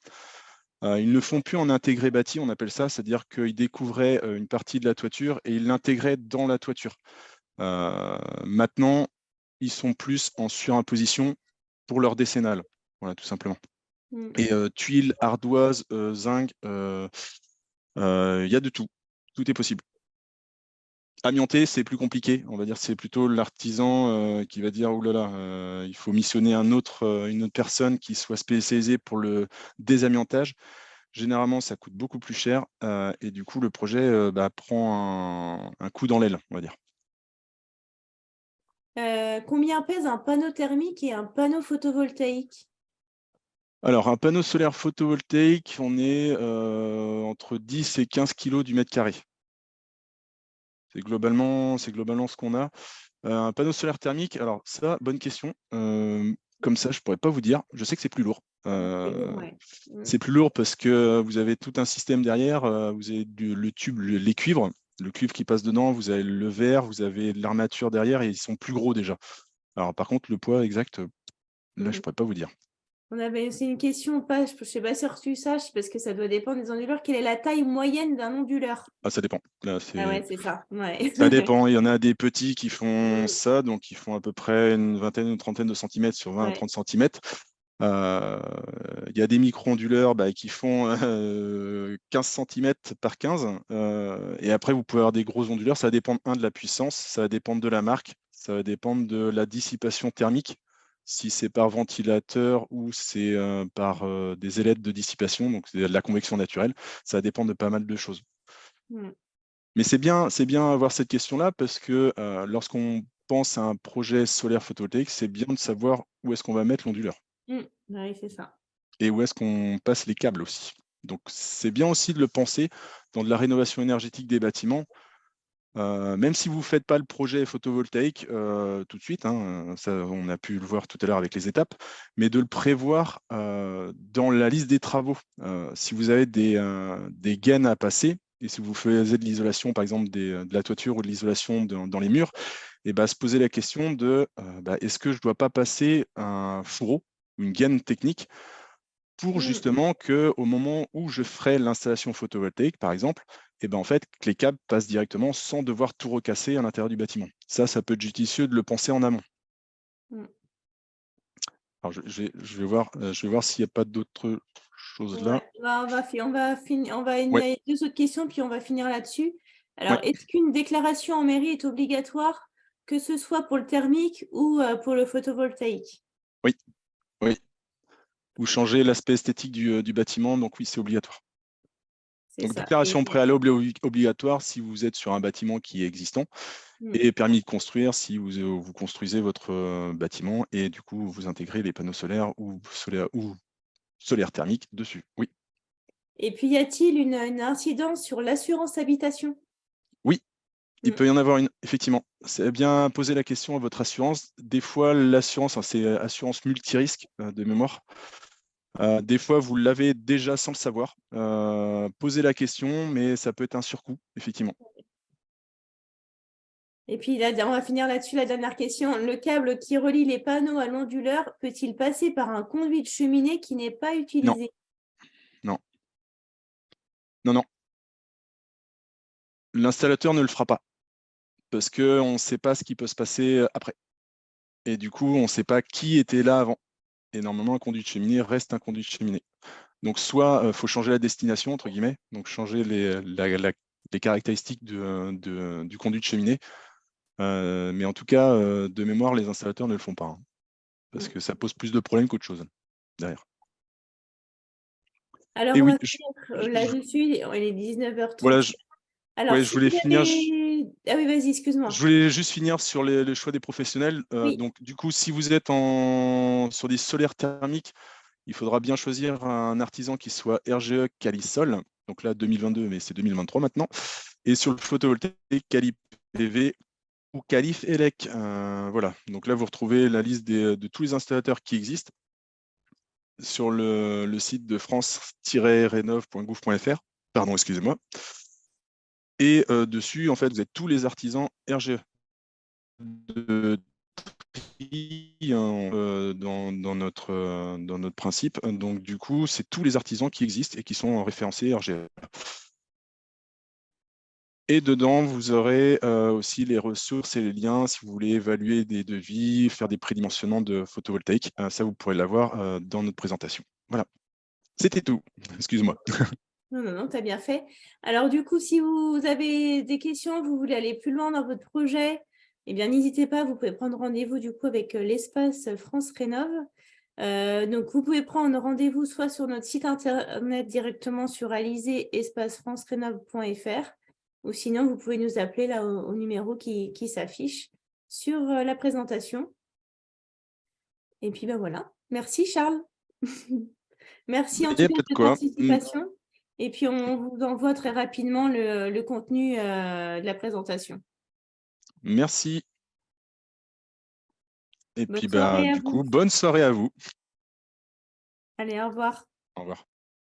Ils ne font plus en intégré bâti, on appelle ça, c'est-à-dire qu'ils découvraient une partie de la toiture et ils l'intégraient dans la toiture. Maintenant, ils sont plus en surimposition pour leur décennale, voilà, tout simplement. Et tuiles, ardoises, zinc, il y a de tout. Tout est possible. Amianté, c'est plus compliqué. On va dire c'est plutôt l'artisan qui va dire, oulala, il faut missionner une autre personne qui soit spécialisée pour le désamiantage. Généralement, ça coûte beaucoup plus cher et du coup, le projet prend un coup dans l'aile, on va dire. Combien pèse un panneau thermique et un panneau photovoltaïque? Alors, un panneau solaire photovoltaïque, on est entre 10 et 15 kg du mètre carré. C'est globalement ce qu'on a. Un panneau solaire thermique, alors ça, bonne question. Comme ça, je ne pourrais pas vous dire. Je sais que c'est plus lourd. C'est plus lourd parce que vous avez tout un système derrière. Vous avez le tube, le cuivre qui passe dedans. Vous avez le verre, vous avez l'armature derrière et ils sont plus gros déjà. Alors par contre, le poids exact, là, je ne pourrais pas vous dire. C'est une question, je ne sais pas si tu saches, parce que ça doit dépendre des onduleurs. Quelle est la taille moyenne d'un onduleur? Ah, ça dépend. Là, c'est ça. Ouais. Ça dépend. Il y en a des petits qui font ça, donc ils font à peu près une vingtaine, une trentaine de centimètres sur 20 à 30 centimètres. Il y a des micro-onduleurs qui font 15 cm par 15. Et après, vous pouvez avoir des gros onduleurs. Ça va dépendre, de la puissance, ça va dépendre de la marque, ça va dépendre de la dissipation thermique, si c'est par ventilateur ou c'est par des ailettes de dissipation, donc c'est de la convection naturelle. Ça va dépendre de pas mal de choses. Mais c'est bien avoir cette question-là parce que lorsqu'on pense à un projet solaire photovoltaïque, c'est bien de savoir où est-ce qu'on va mettre l'onduleur. Oui, c'est ça. Et où est-ce qu'on passe les câbles aussi. Donc, c'est bien aussi de le penser dans de la rénovation énergétique des bâtiments. Même si vous ne faites pas le projet photovoltaïque tout de suite, ça, on a pu le voir tout à l'heure avec les étapes, mais de le prévoir dans la liste des travaux. Si vous avez des gaines à passer, et si vous faisiez de l'isolation, par exemple de la toiture ou de l'isolation dans les murs, et se poser la question de est-ce que je ne dois pas passer un fourreau, une gaine technique pour justement qu'au moment où je ferai l'installation photovoltaïque, par exemple, et ben en fait, que les câbles passent directement sans devoir tout recasser à l'intérieur du bâtiment. Ça peut être judicieux de le penser en amont. Alors, je vais voir s'il n'y a pas d'autres choses là. Ouais, on va il y Ouais. a 2 autres questions, puis on va finir là-dessus. Alors, Ouais. est-ce qu'une déclaration en mairie est obligatoire, que ce soit pour le thermique ou pour le photovoltaïque? Oui, oui. Ou changer l'aspect esthétique du bâtiment, donc oui, c'est obligatoire. C'est Donc, ça. déclaration préalable obligatoire si vous êtes sur un bâtiment qui est existant et permis de construire si vous construisez votre bâtiment et du coup, vous intégrez les panneaux solaires ou solaires thermiques dessus. Oui. Et puis, y a-t-il une incidence sur l'assurance habitation? Oui, il peut y en avoir une, effectivement. C'est bien poser la question à votre assurance. Des fois, l'assurance, c'est assurance multirisque de mémoire. Des fois, vous l'avez déjà sans le savoir. Posez la question, mais ça peut être un surcoût, effectivement. Et puis, là, on va finir là-dessus, la dernière question. Le câble qui relie les panneaux à l'onduleur peut-il passer par un conduit de cheminée qui n'est pas utilisé? Non. Non, non. L'installateur ne le fera pas parce qu'on ne sait pas ce qui peut se passer après. Et du coup, on ne sait pas qui était là avant. Et normalement, un conduit de cheminée reste un conduit de cheminée. Donc, soit il faut changer la destination, entre guillemets, donc changer les caractéristiques du conduit de cheminée. Mais en tout cas, de mémoire, les installateurs ne le font pas. Hein, parce que ça pose plus de problèmes qu'autre chose derrière. Alors, Et on oui, va finir là-dessus. Il est 19h30. voilà, Alors, je voulais finir. Ah oui, vas-y, excuse-moi. Je voulais juste finir sur le choix des professionnels. Oui. Donc, du coup, si vous êtes sur des solaires thermiques, il faudra bien choisir un artisan qui soit RGE Calisol. Donc là, 2022, mais c'est 2023 maintenant. Et sur le photovoltaïque, Cali PV ou Calif Elec. Voilà. Donc là, vous retrouvez la liste de tous les installateurs qui existent sur le site de france-rénov.gouv.fr. Pardon, excusez-moi. Et dessus, en fait, vous avez tous les artisans RGE de tri dans notre principe. Donc, du coup, c'est tous les artisans qui existent et qui sont référencés RGE. Et dedans, vous aurez aussi les ressources et les liens si vous voulez évaluer des devis, faire des prédimensionnements de photovoltaïque. Ça, vous pourrez l'avoir dans notre présentation. Voilà. C'était tout. Excuse-moi. Non, tu as bien fait. Alors, du coup, si vous avez des questions, vous voulez aller plus loin dans votre projet, eh bien, n'hésitez pas, vous pouvez prendre rendez-vous du coup avec l'espace France Rénov. Donc, vous pouvez prendre rendez-vous soit sur notre site internet directement sur Alizé espacefrancerénov.fr ou sinon, vous pouvez nous appeler là au numéro qui s'affiche sur la présentation. Et puis, ben voilà. Merci, Charles. Merci en tout cas de votre participation. Et puis, on vous envoie très rapidement le contenu de la présentation. Merci. Et Bonne puis, soirée à du coup, vous. bonne soirée à vous. Allez, au revoir. Au revoir.